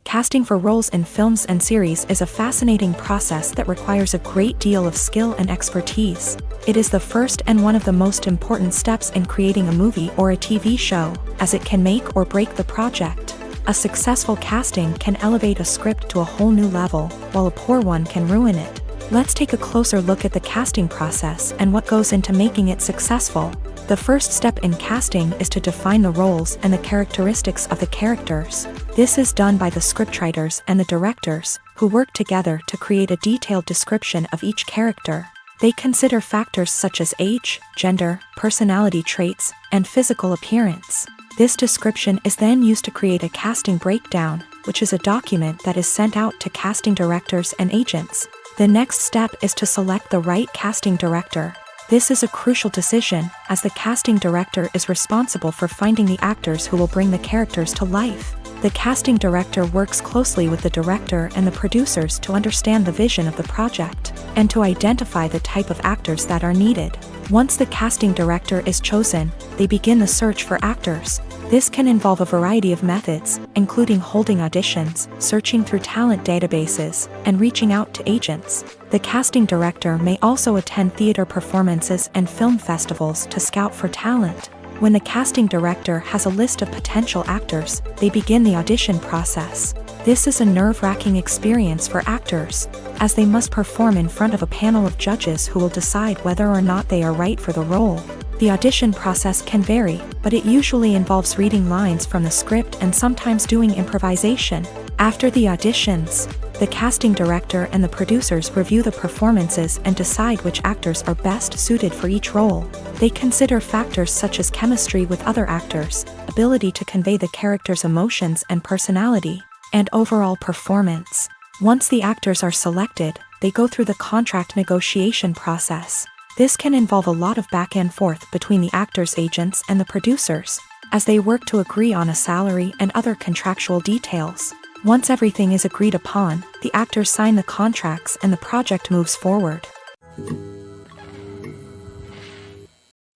Casting for roles in films and series is a fascinating process that requires a great deal of skill and expertise. It is the first and one of the most important steps in creating a movie or a TV show, as it can make or break the project. A successful casting can elevate a script to a whole new level, while a poor one can ruin it. Let's take a closer look at the casting process and what goes into making it successful. The first step in casting is to define the roles and the characteristics of the characters. This is done by the scriptwriters and the directors, who work together to create a detailed description of each character. They consider factors such as age, gender, personality traits, and physical appearance. This description is then used to create a casting breakdown, which is a document that is sent out to casting directors and agents. The next step is to select the right casting director. This is a crucial decision, as the casting director is responsible for finding the actors who will bring the characters to life. The casting director works closely with the director and the producers to understand the vision of the project, and to identify the type of actors that are needed. Once the casting director is chosen, they begin the search for actors. This can involve a variety of methods, including holding auditions, searching through talent databases, and reaching out to agents. The casting director may also attend theater performances and film festivals to scout for talent. When the casting director has a list of potential actors, they begin the audition process. This is a nerve-wracking experience for actors, as they must perform in front of a panel of judges who will decide whether or not they are right for the role. The audition process can vary, but it usually involves reading lines from the script and sometimes doing improvisation. After the auditions, The casting director and the producers review the performances and decide which actors are best suited for each role. They consider factors such as chemistry with other actors, ability to convey the character's emotions and personality, and overall performance. Once the actors are selected, they go through the contract negotiation process. This can involve a lot of back and forth between the actors' agents and the producers, as they work to agree on a salary and other contractual details. Once everything is agreed upon, the actors sign the contracts and the project moves forward.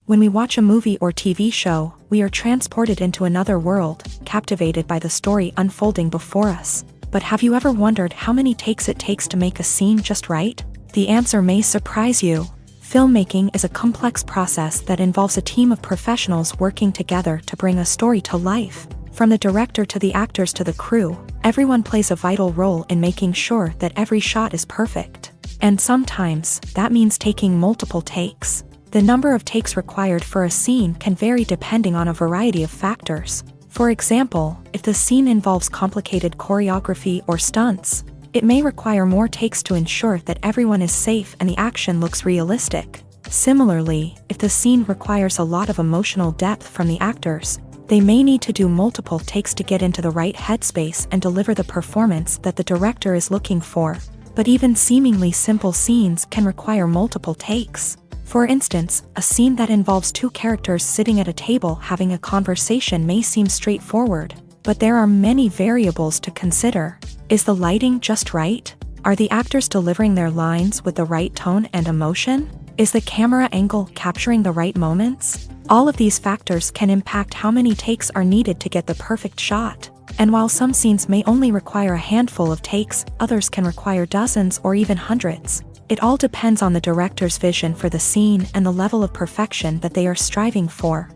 When we watch a movie or TV show, we are transported into another world, captivated by the story unfolding before us. But have you ever wondered how many takes it takes to make a scene just right? The answer may surprise you. Filmmaking is a complex process that involves a team of professionals working together to bring a story to life. From the director to the actors to the crew, everyone plays a vital role in making sure that every shot is perfect. And sometimes, that means taking multiple takes. The number of takes required for a scene can vary depending on a variety of factors. For example, if the scene involves complicated choreography or stunts, it may require more takes to ensure that everyone is safe and the action looks realistic. Similarly, if the scene requires a lot of emotional depth from the actors, they may need to do multiple takes to get into the right headspace and deliver the performance that the director is looking for. But even seemingly simple scenes can require multiple takes. For instance, a scene that involves two characters sitting at a table having a conversation may seem straightforward, but there are many variables to consider. Is the lighting just right? Are the actors delivering their lines with the right tone and emotion? Is the camera angle capturing the right moments? All of these factors can impact how many takes are needed to get the perfect shot. And while some scenes may only require a handful of takes, others can require dozens or even hundreds. It all depends on the director's vision for the scene and the level of perfection that they are striving for.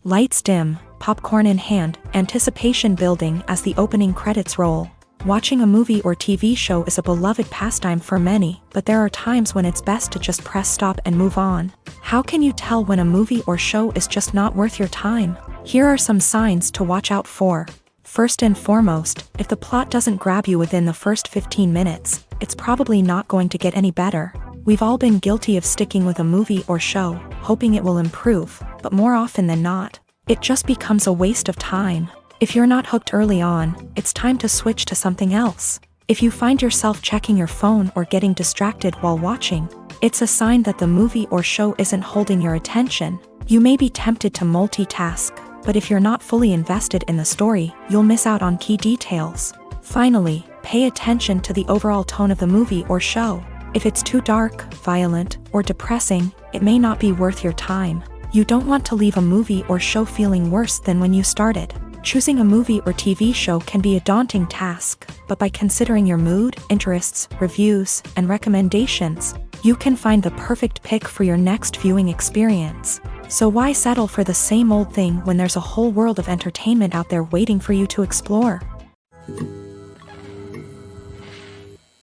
Lights dim, popcorn in hand, anticipation building as the opening credits roll. Watching a movie or TV show is a beloved pastime for many, but there are times when it's best to just press stop and move on. How can you tell when a movie or show is just not worth your time? Here are some signs to watch out for. First and foremost, if the plot doesn't grab you within the first 15 minutes, it's probably not going to get any better. We've all been guilty of sticking with a movie or show, hoping it will improve, but more often than not, it just becomes a waste of time. If you're not hooked early on, it's time to switch to something else. If you find yourself checking your phone or getting distracted while watching, it's a sign that the movie or show isn't holding your attention. You may be tempted to multitask, but if you're not fully invested in the story, you'll miss out on key details. Finally, pay attention to the overall tone of the movie or show. If it's too dark, violent, or depressing, it may not be worth your time. You don't want to leave a movie or show feeling worse than when you started. Choosing a movie or TV show can be a daunting task, but by considering your mood, interests, reviews, and recommendations, you can find the perfect pick for your next viewing experience. So why settle for the same old thing when there's a whole world of entertainment out there waiting for you to explore?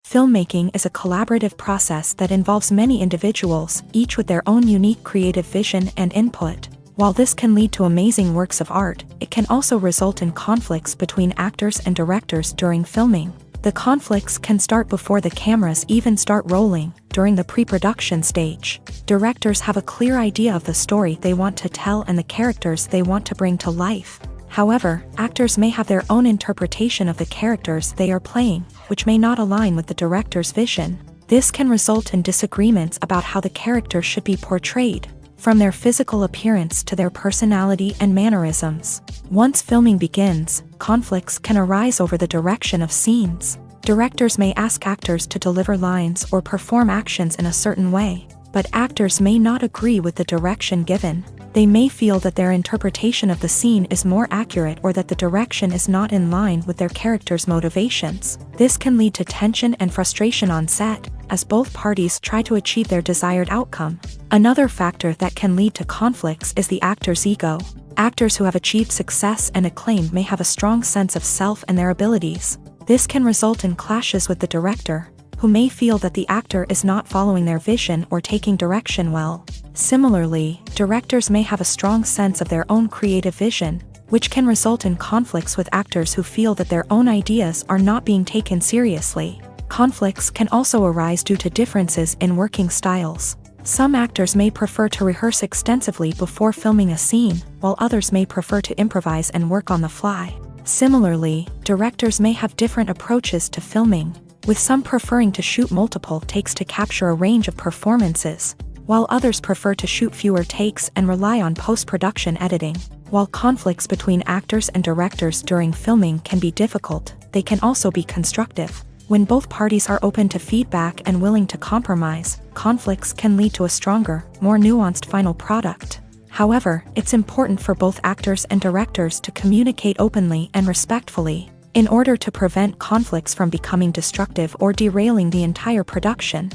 Filmmaking is a collaborative process that involves many individuals, each with their own unique creative vision and input. While this can lead to amazing works of art, it can also result in conflicts between actors and directors during filming. The conflicts can start before the cameras even start rolling, during the pre-production stage. Directors have a clear idea of the story they want to tell and the characters they want to bring to life. However, actors may have their own interpretation of the characters they are playing, which may not align with the director's vision. This can result in disagreements about how the characters should be portrayed, from their physical appearance to their personality and mannerisms. Once filming begins, conflicts can arise over the direction of scenes. Directors may ask actors to deliver lines or perform actions in a certain way, but actors may not agree with the direction given. They may feel that their interpretation of the scene is more accurate or that the direction is not in line with their character's motivations. This can lead to tension and frustration on set, as both parties try to achieve their desired outcome. Another factor that can lead to conflicts is the actor's ego. Actors who have achieved success and acclaim may have a strong sense of self and their abilities. This can result in clashes with the director, who may feel that the actor is not following their vision or taking direction well. Similarly, directors may have a strong sense of their own creative vision, which can result in conflicts with actors who feel that their own ideas are not being taken seriously. Conflicts can also arise due to differences in working styles. Some actors may prefer to rehearse extensively before filming a scene, while others may prefer to improvise and work on the fly. Similarly, directors may have different approaches to filming, with some preferring to shoot multiple takes to capture a range of performances, while others prefer to shoot fewer takes and rely on post-production editing. While conflicts between actors and directors during filming can be difficult, they can also be constructive. When both parties are open to feedback and willing to compromise, conflicts can lead to a stronger, more nuanced final product. However, it's important for both actors and directors to communicate openly and respectfully, in order to prevent conflicts from becoming destructive or derailing the entire production.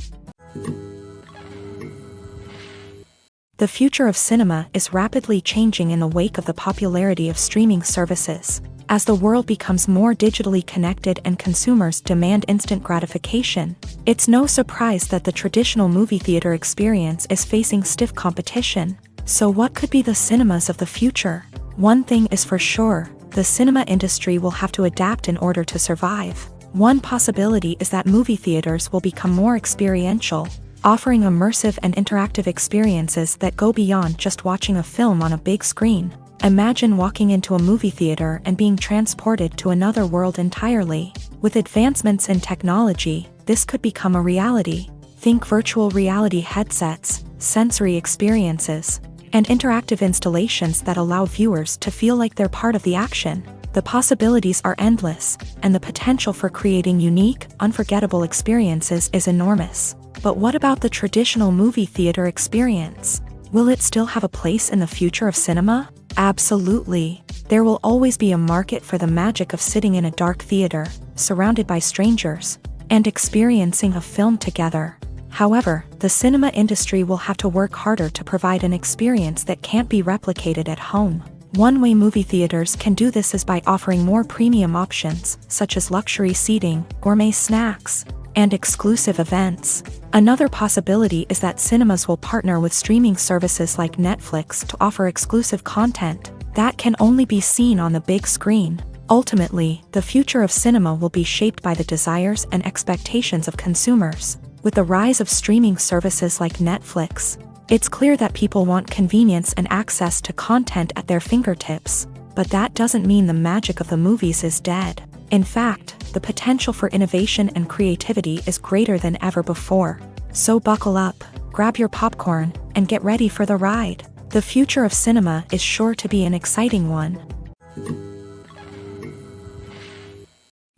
The future of cinema is rapidly changing in the wake of the popularity of streaming services. As the world becomes more digitally connected and consumers demand instant gratification, it's no surprise that the traditional movie theater experience is facing stiff competition. So what could be the cinemas of the future? One thing is for sure, the cinema industry will have to adapt in order to survive. One possibility is that movie theaters will become more experiential, offering immersive and interactive experiences that go beyond just watching a film on a big screen. Imagine walking into a movie theater and being transported to another world entirely. With advancements in technology, this could become a reality. Think virtual reality headsets, sensory experiences, and interactive installations that allow viewers to feel like they're part of the action. The possibilities are endless, and the potential for creating unique, unforgettable experiences is enormous. But what about the traditional movie theater experience? Will it still have a place in the future of cinema? Absolutely. There will always be a market for the magic of sitting in a dark theater, surrounded by strangers, and experiencing a film together. However, the cinema industry will have to work harder to provide an experience that can't be replicated at home. One way movie theaters can do this is by offering more premium options, such as luxury seating, gourmet snacks, and exclusive events. Another possibility is that cinemas will partner with streaming services like Netflix to offer exclusive content that can only be seen on the big screen. Ultimately, the future of cinema will be shaped by the desires and expectations of consumers. With the rise of streaming services like Netflix, it's clear that people want convenience and access to content at their fingertips. But that doesn't mean the magic of the movies is dead. In fact, the potential for innovation and creativity is greater than ever before. So buckle up, grab your popcorn, and get ready for the ride. The future of cinema is sure to be an exciting one.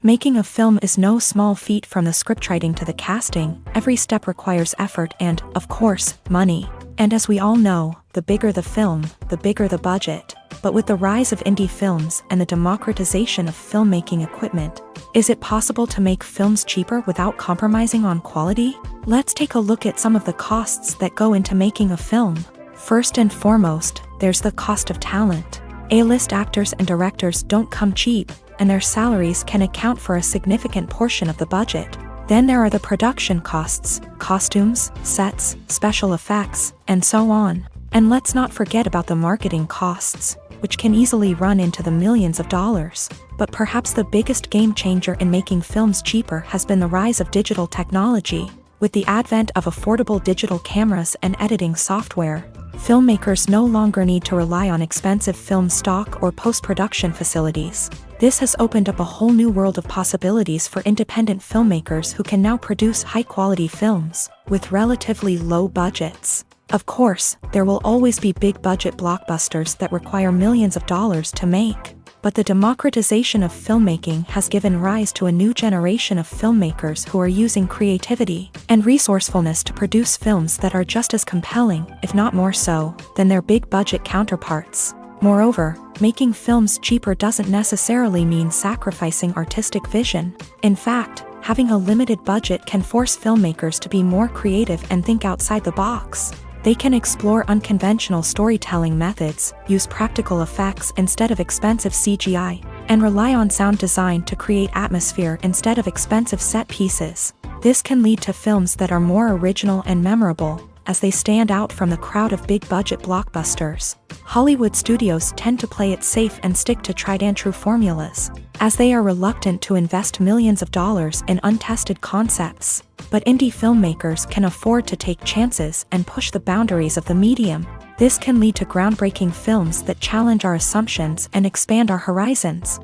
Making a film is no small feat. From the scriptwriting to the casting, every step requires effort and, of course, money. And as we all know, the bigger the film, the bigger the budget. But with the rise of indie films and the democratization of filmmaking equipment, is it possible to make films cheaper without compromising on quality? Let's take a look at some of the costs that go into making a film. First and foremost, there's the cost of talent. A-list actors and directors don't come cheap, and their salaries can account for a significant portion of the budget. Then there are the production costs, costumes, sets, special effects, and so on. And let's not forget about the marketing costs, which can easily run into the millions of dollars. But perhaps the biggest game changer in making films cheaper has been the rise of digital technology. With the advent of affordable digital cameras and editing software, filmmakers no longer need to rely on expensive film stock or post-production facilities. This has opened up a whole new world of possibilities for independent filmmakers who can now produce high-quality films with relatively low budgets. Of course, there will always be big-budget blockbusters that require millions of dollars to make. But the democratization of filmmaking has given rise to a new generation of filmmakers who are using creativity and resourcefulness to produce films that are just as compelling, if not more so, than their big-budget counterparts. Moreover, making films cheaper doesn't necessarily mean sacrificing artistic vision. In fact, having a limited budget can force filmmakers to be more creative and think outside the box. They can explore unconventional storytelling methods, use practical effects instead of expensive CGI, and rely on sound design to create atmosphere instead of expensive set pieces. This can lead to films that are more original and memorable, as they stand out from the crowd of big-budget blockbusters. Hollywood studios tend to play it safe and stick to tried-and-true formulas, as they are reluctant to invest millions of dollars in untested concepts. But indie filmmakers can afford to take chances and push the boundaries of the medium. This can lead to groundbreaking films that challenge our assumptions and expand our horizons.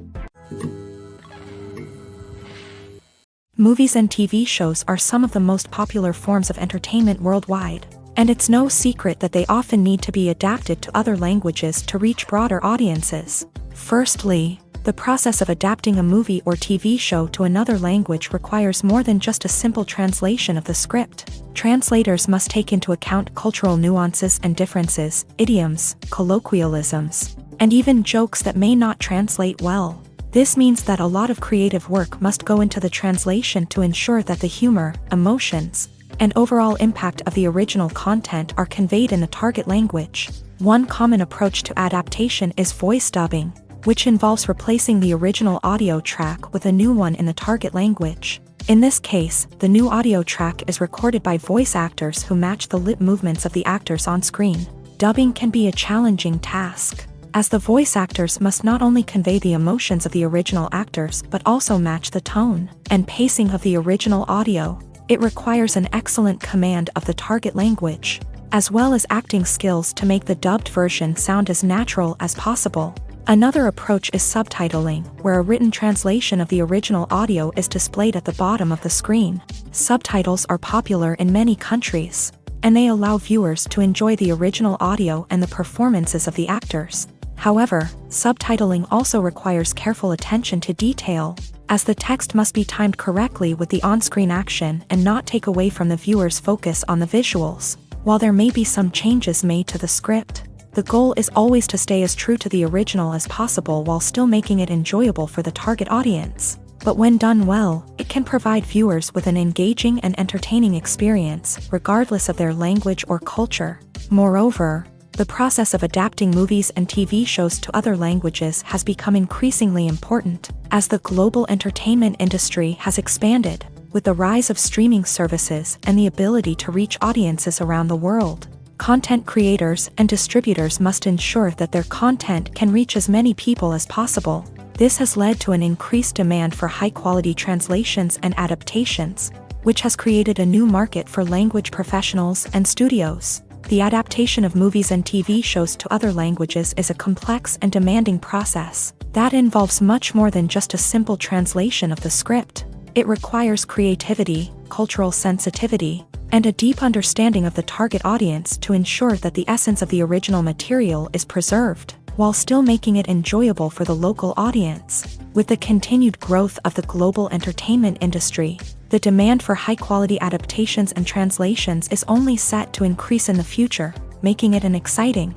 Movies and TV shows are some of the most popular forms of entertainment worldwide, and it's no secret that they often need to be adapted to other languages to reach broader audiences. Firstly, the process of adapting a movie or TV show to another language requires more than just a simple translation of the script. Translators must take into account cultural nuances and differences, idioms, colloquialisms, and even jokes that may not translate well. This means that a lot of creative work must go into the translation to ensure that the humor, emotions, and overall impact of the original content are conveyed in the target language. One common approach to adaptation is voice dubbing, which involves replacing the original audio track with a new one in the target language. In this case, the new audio track is recorded by voice actors who match the lip movements of the actors on screen. Dubbing can be a challenging task, as the voice actors must not only convey the emotions of the original actors but also match the tone and pacing of the original audio. It requires an excellent command of the target language, as well as acting skills to make the dubbed version sound as natural as possible. Another approach is subtitling, where a written translation of the original audio is displayed at the bottom of the screen. Subtitles are popular in many countries, and they allow viewers to enjoy the original audio and the performances of the actors. However, subtitling also requires careful attention to detail, as the text must be timed correctly with the on-screen action and not take away from the viewer's focus on the visuals. While there may be some changes made to the script, the goal is always to stay as true to the original as possible while still making it enjoyable for the target audience. But when done well, it can provide viewers with an engaging and entertaining experience, regardless of their language or culture. Moreover, the process of adapting movies and TV shows to other languages has become increasingly important, as the global entertainment industry has expanded, with the rise of streaming services and the ability to reach audiences around the world. Content creators and distributors must ensure that their content can reach as many people as possible. This has led to an increased demand for high-quality translations and adaptations, which has created a new market for language professionals and studios. The adaptation of movies and TV shows to other languages is a complex and demanding process that involves much more than just a simple translation of the script. It requires creativity, cultural sensitivity, and a deep understanding of the target audience to ensure that the essence of the original material is preserved, while still making it enjoyable for the local audience. With the continued growth of the global entertainment industry, the demand for high-quality adaptations and translations is only set to increase in the future, making it an exciting.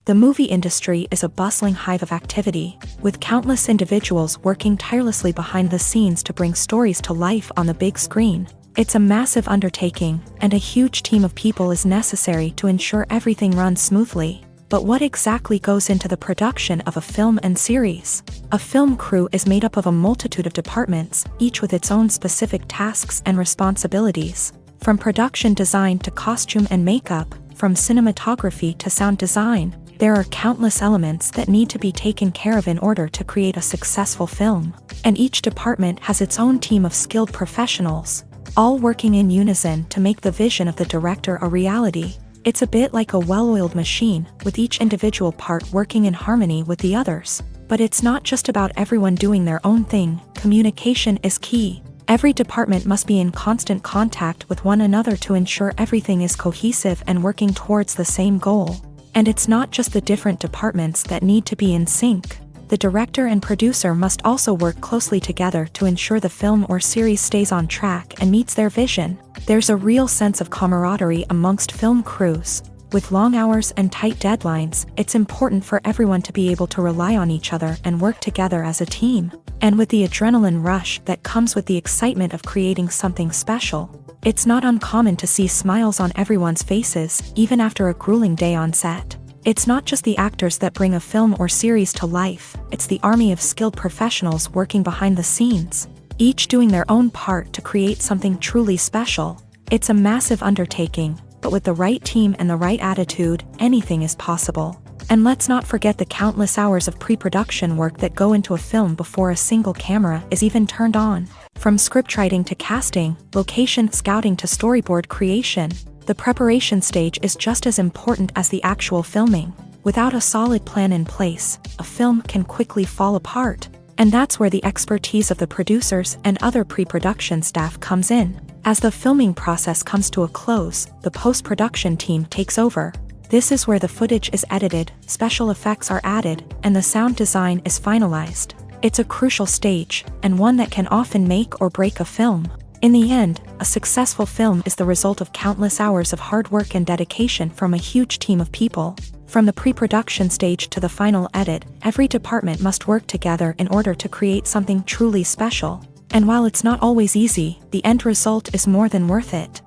The movie industry is a bustling hive of activity, with countless individuals working tirelessly behind the scenes to bring stories to life on the big screen. It's a massive undertaking, and a huge team of people is necessary to ensure everything runs smoothly. But what exactly goes into the production of a film and series? A film crew is made up of a multitude of departments, each with its own specific tasks and responsibilities. From production design to costume and makeup, from cinematography to sound design, there are countless elements that need to be taken care of in order to create a successful film. And each department has its own team of skilled professionals, all working in unison to make the vision of the director a reality. It's a bit like a well-oiled machine, with each individual part working in harmony with the others. But it's not just about everyone doing their own thing. Communication is key. Every department must be in constant contact with one another to ensure everything is cohesive and working towards the same goal. And it's not just the different departments that need to be in sync. The director and producer must also work closely together to ensure the film or series stays on track and meets their vision. There's a real sense of camaraderie amongst film crews. With long hours and tight deadlines, it's important for everyone to be able to rely on each other and work together as a team. And with the adrenaline rush that comes with the excitement of creating something special, it's not uncommon to see smiles on everyone's faces, even after a grueling day on set. It's not just the actors that bring a film or series to life, it's the army of skilled professionals working behind the scenes. each doing their own part to create something truly special. It's a massive undertaking, but with the right team and the right attitude, anything is possible. And let's not forget the countless hours of pre-production work that go into a film before a single camera is even turned on. From scriptwriting to casting, location scouting to storyboard creation, the preparation stage is just as important as the actual filming. Without a solid plan in place, a film can quickly fall apart. And that's where the expertise of the producers and other pre-production staff comes in. As the filming process comes to a close, the post-production team takes over. This is where the footage is edited, special effects are added, and the sound design is finalized. It's a crucial stage, and one that can often make or break a film. In the end, a successful film is the result of countless hours of hard work and dedication from a huge team of people. From the pre-production stage to the final edit, every department must work together in order to create something truly special. And while it's not always easy, the end result is more than worth it.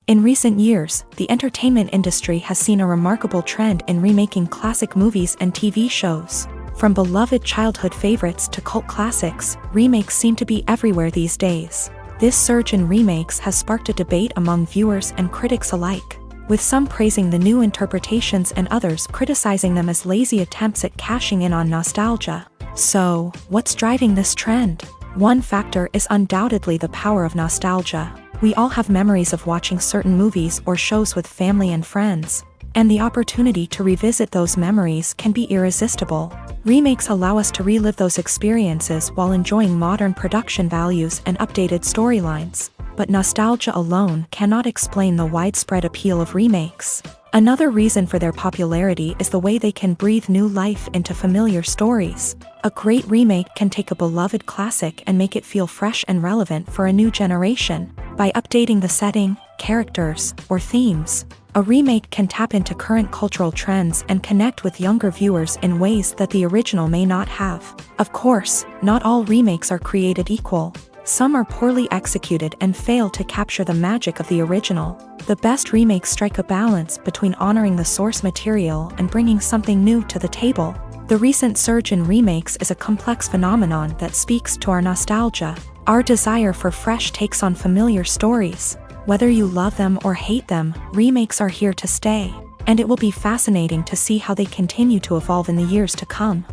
In recent years, the entertainment industry has seen a remarkable trend in remaking classic movies and TV shows. From beloved childhood favorites to cult classics, remakes seem to be everywhere these days. This surge in remakes has sparked a debate among viewers and critics alike, with some praising the new interpretations and others criticizing them as lazy attempts at cashing in on nostalgia. So, what's driving this trend? One factor is undoubtedly the power of nostalgia. We all have memories of watching certain movies or shows with family and friends, and the opportunity to revisit those memories can be irresistible. Remakes allow us to relive those experiences while enjoying modern production values and updated storylines. But nostalgia alone cannot explain the widespread appeal of remakes. Another reason for their popularity is the way they can breathe new life into familiar stories. A great remake can take a beloved classic and make it feel fresh and relevant for a new generation. By updating the setting, characters, or themes, a remake can tap into current cultural trends and connect with younger viewers in ways that the original may not have. Of course, not all remakes are created equal. Some are poorly executed and fail to capture the magic of the original. The best remakes strike a balance between honoring the source material and bringing something new to the table. The recent surge in remakes is a complex phenomenon that speaks to our nostalgia, our desire for fresh takes on familiar stories. Whether you love them or hate them, remakes are here to stay, and it will be fascinating to see how they continue to evolve in the years to come.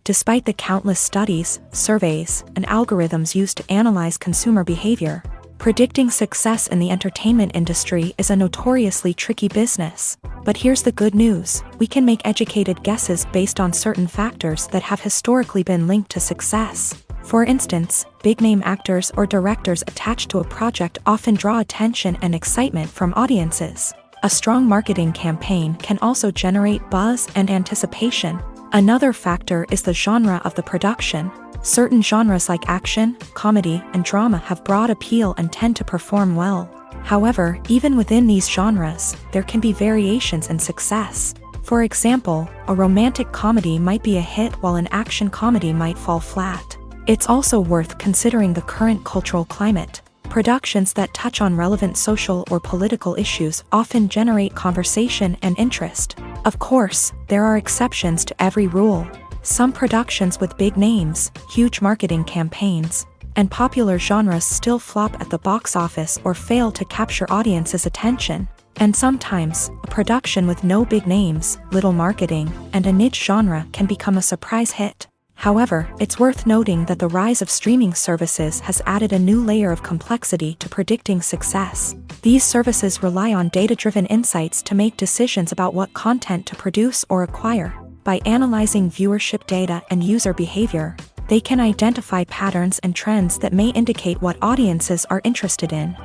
Despite the countless studies, surveys, and algorithms used to analyze consumer behavior, predicting success in the entertainment industry is a notoriously tricky business. But here's the good news: we can make educated guesses based on certain factors that have historically been linked to success. For instance, big-name actors or directors attached to a project often draw attention and excitement from audiences. A strong marketing campaign can also generate buzz and anticipation. Another factor is the genre of the production. Certain genres like action, comedy, and drama have broad appeal and tend to perform well. However, even within these genres, there can be variations in success. For example, a romantic comedy might be a hit while an action comedy might fall flat. It's also worth considering the current cultural climate. Productions that touch on relevant social or political issues often generate conversation and interest. Of course, there are exceptions to every rule. Some productions with big names, huge marketing campaigns, and popular genres still flop at the box office or fail to capture audiences' attention. And sometimes, a production with no big names, little marketing, and a niche genre can become a surprise hit. However, it's worth noting that the rise of streaming services has added a new layer of complexity to predicting success. These services rely on data-driven insights to make decisions about what content to produce or acquire. By analyzing viewership data and user behavior, they can identify patterns and trends that may indicate what audiences are interested in.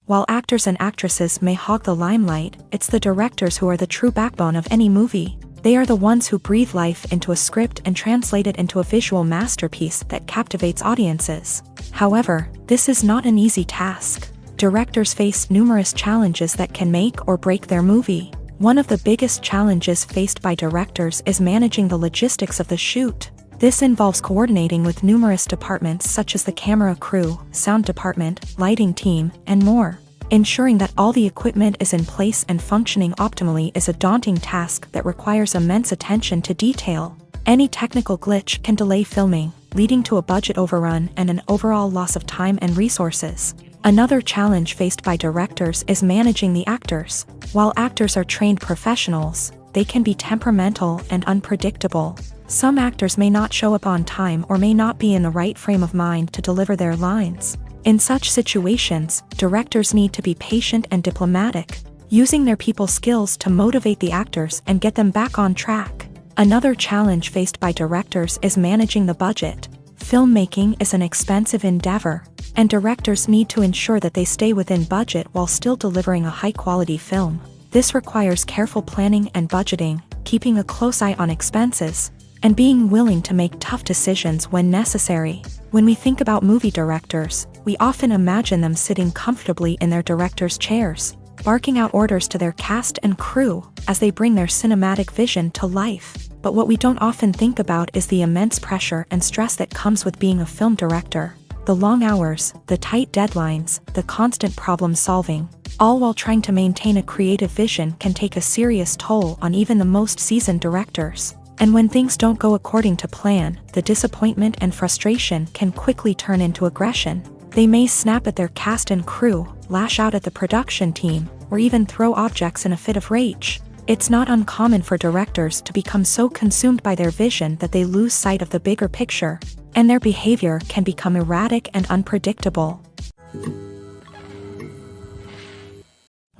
While actors and actresses may hog the limelight, it's the directors who are the true backbone of any movie. They are the ones who breathe life into a script and translate it into a visual masterpiece that captivates audiences. However, this is not an easy task. Directors face numerous challenges that can make or break their movie. One of the biggest challenges faced by directors is managing the logistics of the shoot. This involves coordinating with numerous departments such as the camera crew, sound department, lighting team, and more. Ensuring that all the equipment is in place and functioning optimally is a daunting task that requires immense attention to detail. Any technical glitch can delay filming, leading to a budget overrun and an overall loss of time and resources. Another challenge faced by directors is managing the actors. While actors are trained professionals, they can be temperamental and unpredictable. Some actors may not show up on time or may not be in the right frame of mind to deliver their lines. In such situations, directors need to be patient and diplomatic, using their people skills to motivate the actors and get them back on track. Another challenge faced by directors is managing the budget. Filmmaking is an expensive endeavor, and directors need to ensure that they stay within budget while still delivering a high-quality film. This requires careful planning and budgeting, keeping a close eye on expenses, and being willing to make tough decisions when necessary. When we think about movie directors, we often imagine them sitting comfortably in their director's chairs, barking out orders to their cast and crew as they bring their cinematic vision to life. But what we don't often think about is the immense pressure and stress that comes with being a film director. The long hours, the tight deadlines, the constant problem solving, all while trying to maintain a creative vision can take a serious toll on even the most seasoned directors. And when things don't go according to plan, the disappointment and frustration can quickly turn into aggression. They may snap at their cast and crew, lash out at the production team, or even throw objects in a fit of rage. It's not uncommon for directors to become so consumed by their vision that they lose sight of the bigger picture, and their behavior can become erratic and unpredictable.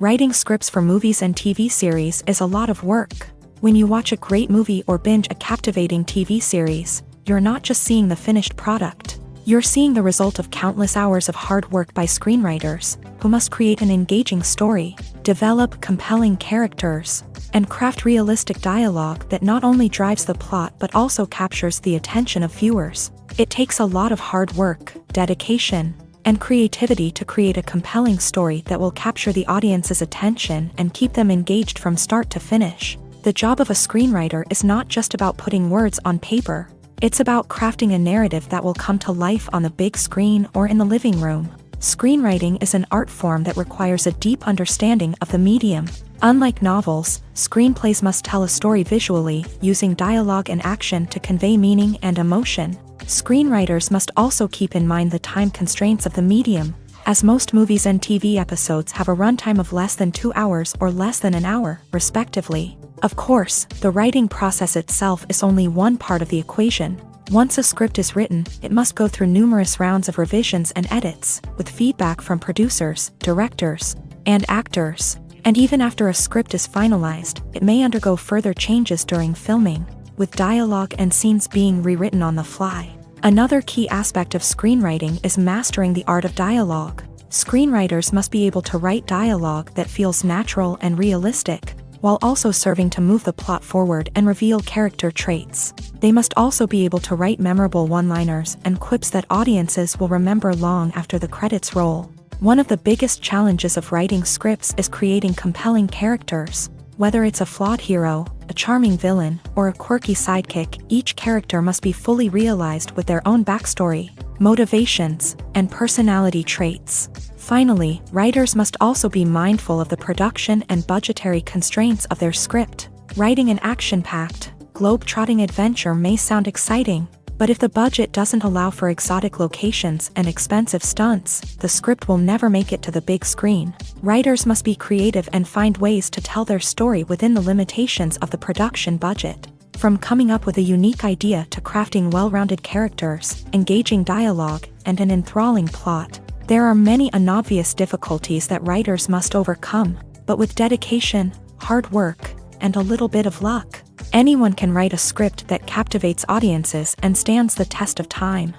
Writing scripts for movies and TV series is a lot of work. When you watch a great movie or binge a captivating TV series, you're not just seeing the finished product. You're seeing the result of countless hours of hard work by screenwriters, who must create an engaging story, develop compelling characters, and craft realistic dialogue that not only drives the plot but also captures the attention of viewers. It takes a lot of hard work, dedication, and creativity to create a compelling story that will capture the audience's attention and keep them engaged from start to finish. The job of a screenwriter is not just about putting words on paper. It's about crafting a narrative that will come to life on the big screen or in the living room. Screenwriting is an art form that requires a deep understanding of the medium. Unlike novels, screenplays must tell a story visually, using dialogue and action to convey meaning and emotion. Screenwriters must also keep in mind the time constraints of the medium, as most movies and TV episodes have a runtime of less than 2 hours or less than an hour, respectively. Of course, the writing process itself is only one part of the equation. Once a script is written, it must go through numerous rounds of revisions and edits, with feedback from producers, directors, and actors. And even after a script is finalized, it may undergo further changes during filming, with dialogue and scenes being rewritten on the fly. Another key aspect of screenwriting is mastering the art of dialogue. Screenwriters must be able to write dialogue that feels natural and realistic, while also serving to move the plot forward and reveal character traits. They must also be able to write memorable one-liners and quips that audiences will remember long after the credits roll. One of the biggest challenges of writing scripts is creating compelling characters. Whether it's a flawed hero, a charming villain, or a quirky sidekick, each character must be fully realized with their own backstory, motivations, and personality traits. Finally, writers must also be mindful of the production and budgetary constraints of their script. Writing an action-packed, globe-trotting adventure may sound exciting, but if the budget doesn't allow for exotic locations and expensive stunts, the script will never make it to the big screen. Writers must be creative and find ways to tell their story within the limitations of the production budget. From coming up with a unique idea to crafting well-rounded characters, engaging dialogue, and an enthralling plot, there are many unobvious difficulties that writers must overcome, but with dedication, hard work, and a little bit of luck, anyone can write a script that captivates audiences and stands the test of time.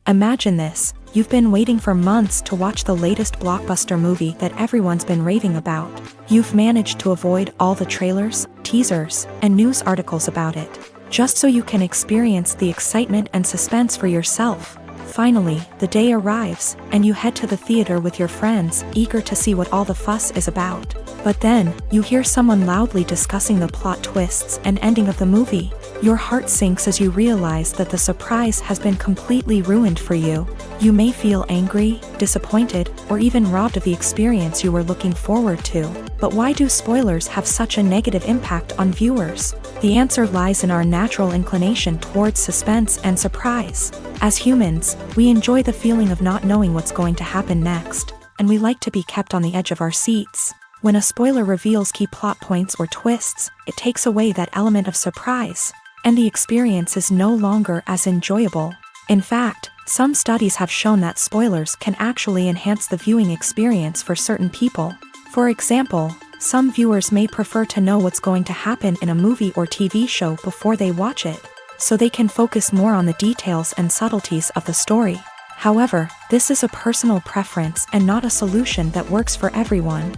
Imagine this: you've been waiting for months to watch the latest blockbuster movie that everyone's been raving about. You've managed to avoid all the trailers, teasers, and news articles about it, just so you can experience the excitement and suspense for yourself. Finally, the day arrives, and you head to the theater with your friends, eager to see what all the fuss is about. But then, you hear someone loudly discussing the plot twists and ending of the movie. Your heart sinks as you realize that the surprise has been completely ruined for you. You may feel angry, disappointed, or even robbed of the experience you were looking forward to. But why do spoilers have such a negative impact on viewers? The answer lies in our natural inclination towards suspense and surprise. As humans, we enjoy the feeling of not knowing what's going to happen next, and we like to be kept on the edge of our seats. When a spoiler reveals key plot points or twists, it takes away that element of surprise, and the experience is no longer as enjoyable. In fact, some studies have shown that spoilers can actually enhance the viewing experience for certain people. For example, some viewers may prefer to know what's going to happen in a movie or TV show before they watch it, so they can focus more on the details and subtleties of the story. However, this is a personal preference and not a solution that works for everyone.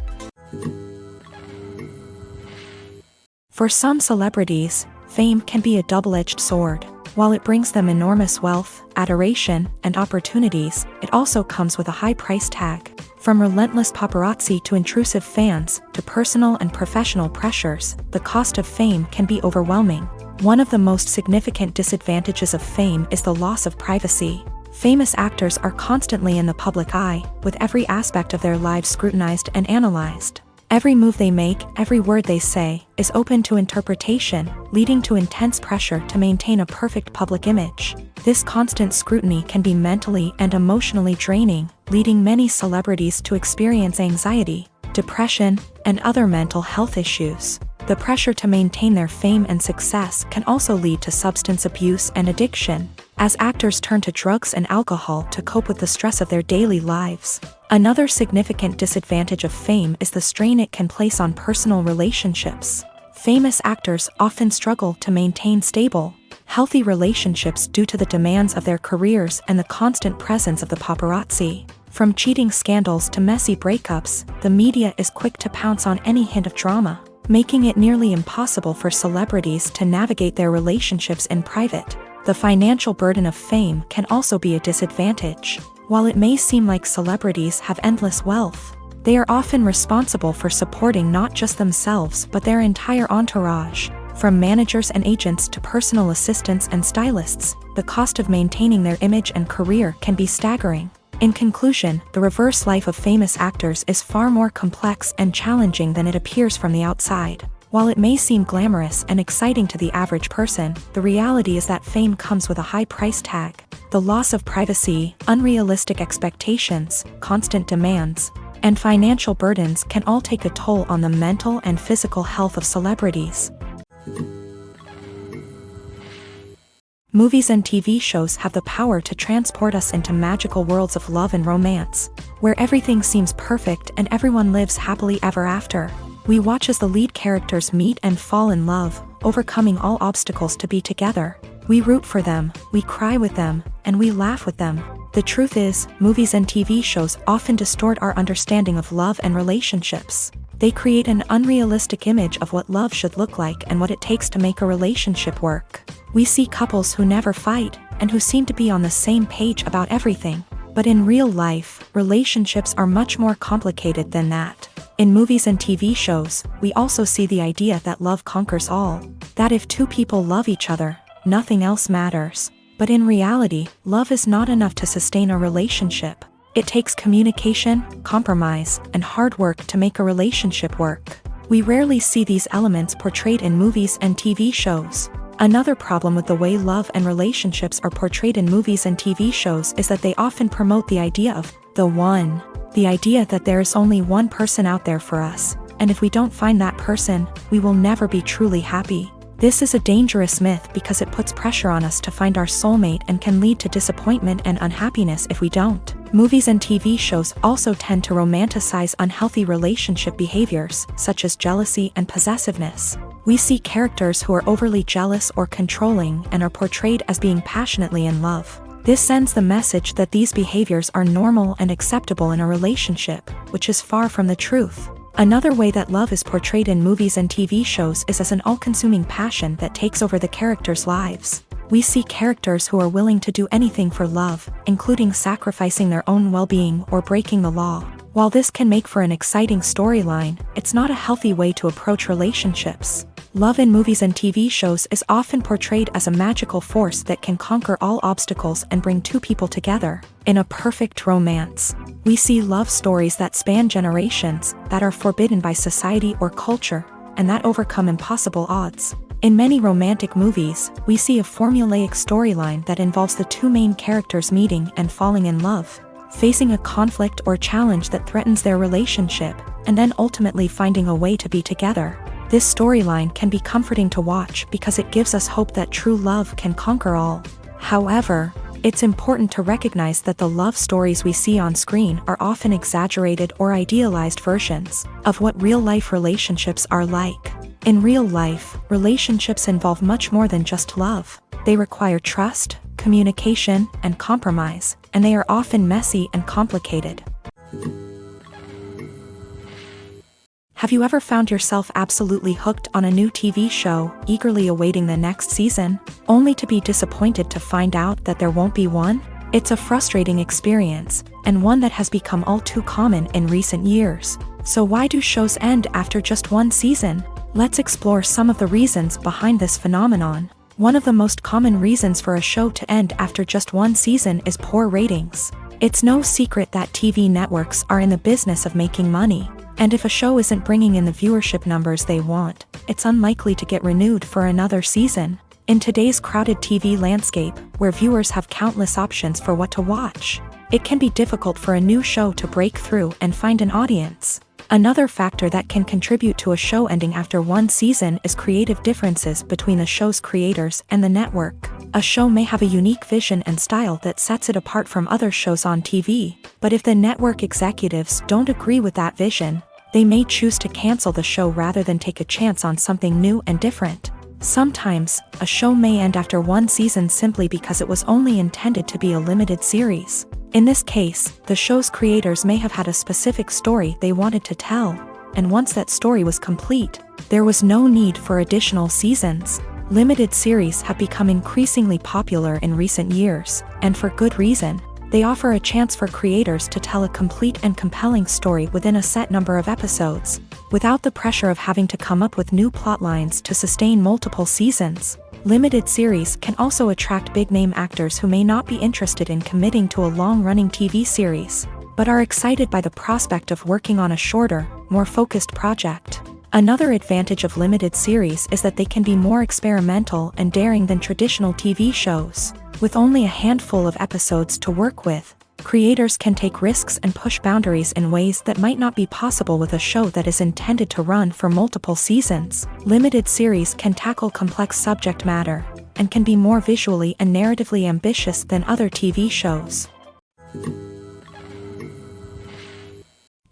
For some celebrities, fame can be a double-edged sword. While it brings them enormous wealth, adoration, and opportunities, it also comes with a high price tag. From relentless paparazzi to intrusive fans, to personal and professional pressures, the cost of fame can be overwhelming. One of the most significant disadvantages of fame is the loss of privacy. Famous actors are constantly in the public eye, with every aspect of their lives scrutinized and analyzed. Every move they make, every word they say, is open to interpretation, leading to intense pressure to maintain a perfect public image. This constant scrutiny can be mentally and emotionally draining, leading many celebrities to experience anxiety, depression, and other mental health issues. The pressure to maintain their fame and success can also lead to substance abuse and addiction, as actors turn to drugs and alcohol to cope with the stress of their daily lives. Another significant disadvantage of fame is the strain it can place on personal relationships. Famous actors often struggle to maintain stable, healthy relationships due to the demands of their careers and the constant presence of the paparazzi. From cheating scandals to messy breakups, the media is quick to pounce on any hint of drama, making it nearly impossible for celebrities to navigate their relationships in private. The financial burden of fame can also be a disadvantage. While it may seem like celebrities have endless wealth, they are often responsible for supporting not just themselves but their entire entourage. From managers and agents to personal assistants and stylists, the cost of maintaining their image and career can be staggering. In conclusion, the reverse life of famous actors is far more complex and challenging than it appears from the outside. While it may seem glamorous and exciting to the average person, the reality is that fame comes with a high price tag. The loss of privacy, unrealistic expectations, constant demands, and financial burdens can all take a toll on the mental and physical health of celebrities. Movies and TV shows have the power to transport us into magical worlds of love and romance, where everything seems perfect and everyone lives happily ever after. We watch as the lead characters meet and fall in love, overcoming all obstacles to be together. We root for them, we cry with them, and we laugh with them. The truth is, movies and TV shows often distort our understanding of love and relationships. They create an unrealistic image of what love should look like and what it takes to make a relationship work. We see couples who never fight, and who seem to be on the same page about everything. But in real life, relationships are much more complicated than that. In movies and TV shows, we also see the idea that love conquers all. That if two people love each other, nothing else matters. But in reality, love is not enough to sustain a relationship. It takes communication, compromise, and hard work to make a relationship work. We rarely see these elements portrayed in movies and TV shows. Another problem with the way love and relationships are portrayed in movies and TV shows is that they often promote the idea of the one. The idea that there is only one person out there for us, and if we don't find that person, we will never be truly happy. This is a dangerous myth because it puts pressure on us to find our soulmate and can lead to disappointment and unhappiness if we don't. Movies and TV shows also tend to romanticize unhealthy relationship behaviors, such as jealousy and possessiveness. We see characters who are overly jealous or controlling and are portrayed as being passionately in love. This sends the message that these behaviors are normal and acceptable in a relationship, which is far from the truth. Another way that love is portrayed in movies and TV shows is as an all-consuming passion that takes over the characters' lives. We see characters who are willing to do anything for love, including sacrificing their own well-being or breaking the law. While this can make for an exciting storyline, it's not a healthy way to approach relationships. Love in movies and TV shows is often portrayed as a magical force that can conquer all obstacles and bring two people together. In a perfect romance, we see love stories that span generations, that are forbidden by society or culture, and that overcome impossible odds. In many romantic movies, we see a formulaic storyline that involves the two main characters meeting and falling in love, facing a conflict or challenge that threatens their relationship, and then ultimately finding a way to be together. This storyline can be comforting to watch because it gives us hope that true love can conquer all. However, it's important to recognize that the love stories we see on screen are often exaggerated or idealized versions of what real-life relationships are like. In real life, relationships involve much more than just love. They require trust, communication, and compromise, and they are often messy and complicated. Have you ever found yourself absolutely hooked on a new TV show, eagerly awaiting the next season, only to be disappointed to find out that there won't be one? It's a frustrating experience, and one that has become all too common in recent years. So why do shows end after just one season? Let's explore some of the reasons behind this phenomenon. One of the most common reasons for a show to end after just one season is poor ratings. It's no secret that TV networks are in the business of making money. And if a show isn't bringing in the viewership numbers they want, it's unlikely to get renewed for another season. In today's crowded TV landscape, where viewers have countless options for what to watch, it can be difficult for a new show to break through and find an audience. Another factor that can contribute to a show ending after one season is creative differences between the show's creators and the network. A show may have a unique vision and style that sets it apart from other shows on TV, but if the network executives don't agree with that vision, they may choose to cancel the show rather than take a chance on something new and different. Sometimes, a show may end after one season simply because it was only intended to be a limited series. In this case, the show's creators may have had a specific story they wanted to tell, and once that story was complete, there was no need for additional seasons. Limited series have become increasingly popular in recent years, and for good reason. They offer a chance for creators to tell a complete and compelling story within a set number of episodes, without the pressure of having to come up with new plot lines to sustain multiple seasons. Limited series can also attract big-name actors who may not be interested in committing to a long-running TV series, but are excited by the prospect of working on a shorter, more focused project. Another advantage of limited series is that they can be more experimental and daring than traditional TV shows. With only a handful of episodes to work with, creators can take risks and push boundaries in ways that might not be possible with a show that is intended to run for multiple seasons. Limited series can tackle complex subject matter, and can be more visually and narratively ambitious than other TV shows.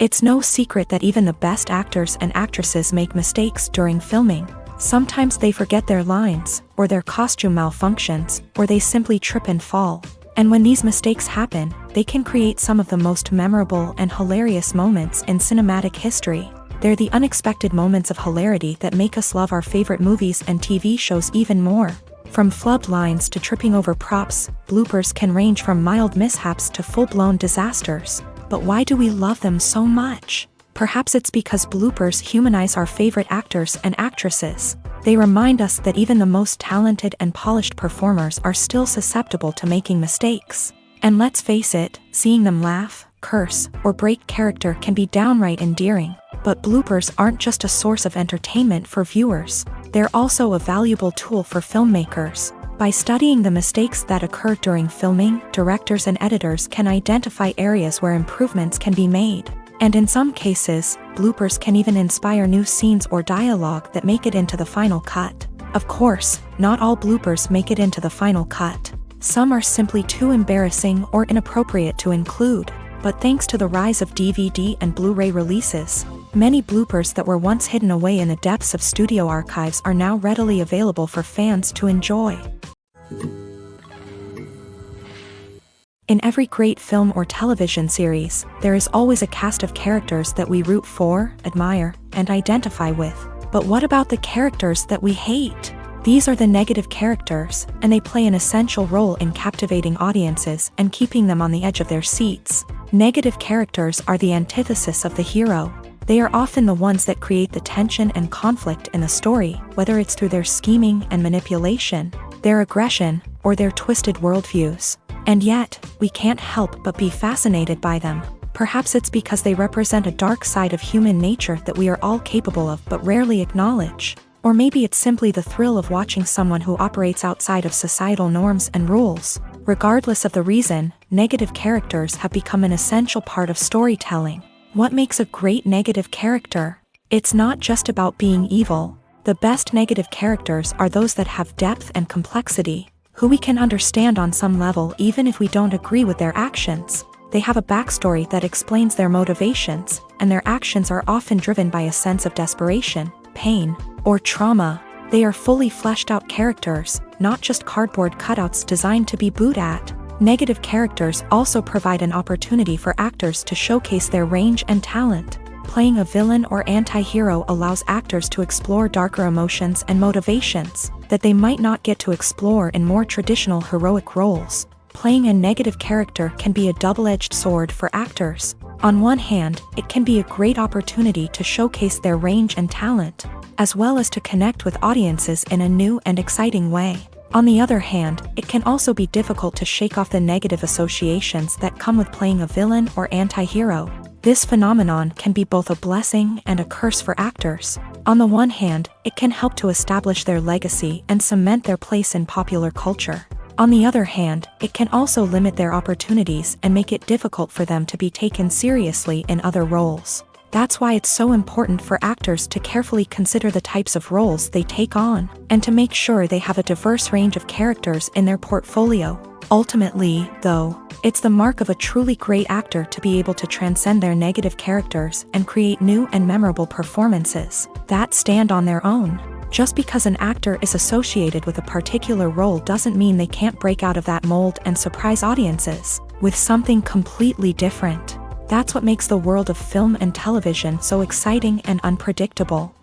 It's no secret that even the best actors and actresses make mistakes during filming. Sometimes they forget their lines, or their costume malfunctions, or they simply trip and fall. And when these mistakes happen, they can create some of the most memorable and hilarious moments in cinematic history. They're the unexpected moments of hilarity that make us love our favorite movies and TV shows even more. From flubbed lines to tripping over props, bloopers can range from mild mishaps to full-blown disasters. But why do we love them so much? Perhaps it's because bloopers humanize our favorite actors and actresses. They remind us that even the most talented and polished performers are still susceptible to making mistakes. And let's face it, seeing them laugh, curse, or break character can be downright endearing. But bloopers aren't just a source of entertainment for viewers. They're also a valuable tool for filmmakers. By studying the mistakes that occur during filming, directors and editors can identify areas where improvements can be made. And in some cases, bloopers can even inspire new scenes or dialogue that make it into the final cut. Of course, not all bloopers make it into the final cut. Some are simply too embarrassing or inappropriate to include. But thanks to the rise of DVD and Blu-ray releases, many bloopers that were once hidden away in the depths of studio archives are now readily available for fans to enjoy. In every great film or television series, there is always a cast of characters that we root for, admire, and identify with. But what about the characters that we hate? These are the negative characters, and they play an essential role in captivating audiences and keeping them on the edge of their seats. Negative characters are the antithesis of the hero. They are often the ones that create the tension and conflict in the story, whether it's through their scheming and manipulation, their aggression, or their twisted worldviews. And yet, we can't help but be fascinated by them. Perhaps it's because they represent a dark side of human nature that we are all capable of but rarely acknowledge. Or maybe it's simply the thrill of watching someone who operates outside of societal norms and rules. Regardless of the reason, negative characters have become an essential part of storytelling. What makes a great negative character? It's not just about being evil. The best negative characters are those that have depth and complexity, who we can understand on some level even if we don't agree with their actions. They have a backstory that explains their motivations, and their actions are often driven by a sense of desperation, pain, or trauma. They are fully fleshed out characters, not just cardboard cutouts designed to be booed at. Negative characters also provide an opportunity for actors to showcase their range and talent. Playing a villain or anti-hero allows actors to explore darker emotions and motivations that they might not get to explore in more traditional heroic roles. Playing a negative character can be a double-edged sword for actors. On one hand, it can be a great opportunity to showcase their range and talent, as well as to connect with audiences in a new and exciting way. On the other hand, it can also be difficult to shake off the negative associations that come with playing a villain or anti-hero. This phenomenon can be both a blessing and a curse for actors. On the one hand, it can help to establish their legacy and cement their place in popular culture. On the other hand, it can also limit their opportunities and make it difficult for them to be taken seriously in other roles. That's why it's so important for actors to carefully consider the types of roles they take on, and to make sure they have a diverse range of characters in their portfolio. Ultimately, though, it's the mark of a truly great actor to be able to transcend their negative characters and create new and memorable performances that stand on their own. Just because an actor is associated with a particular role doesn't mean they can't break out of that mold and surprise audiences with something completely different. That's what makes the world of film and television so exciting and unpredictable.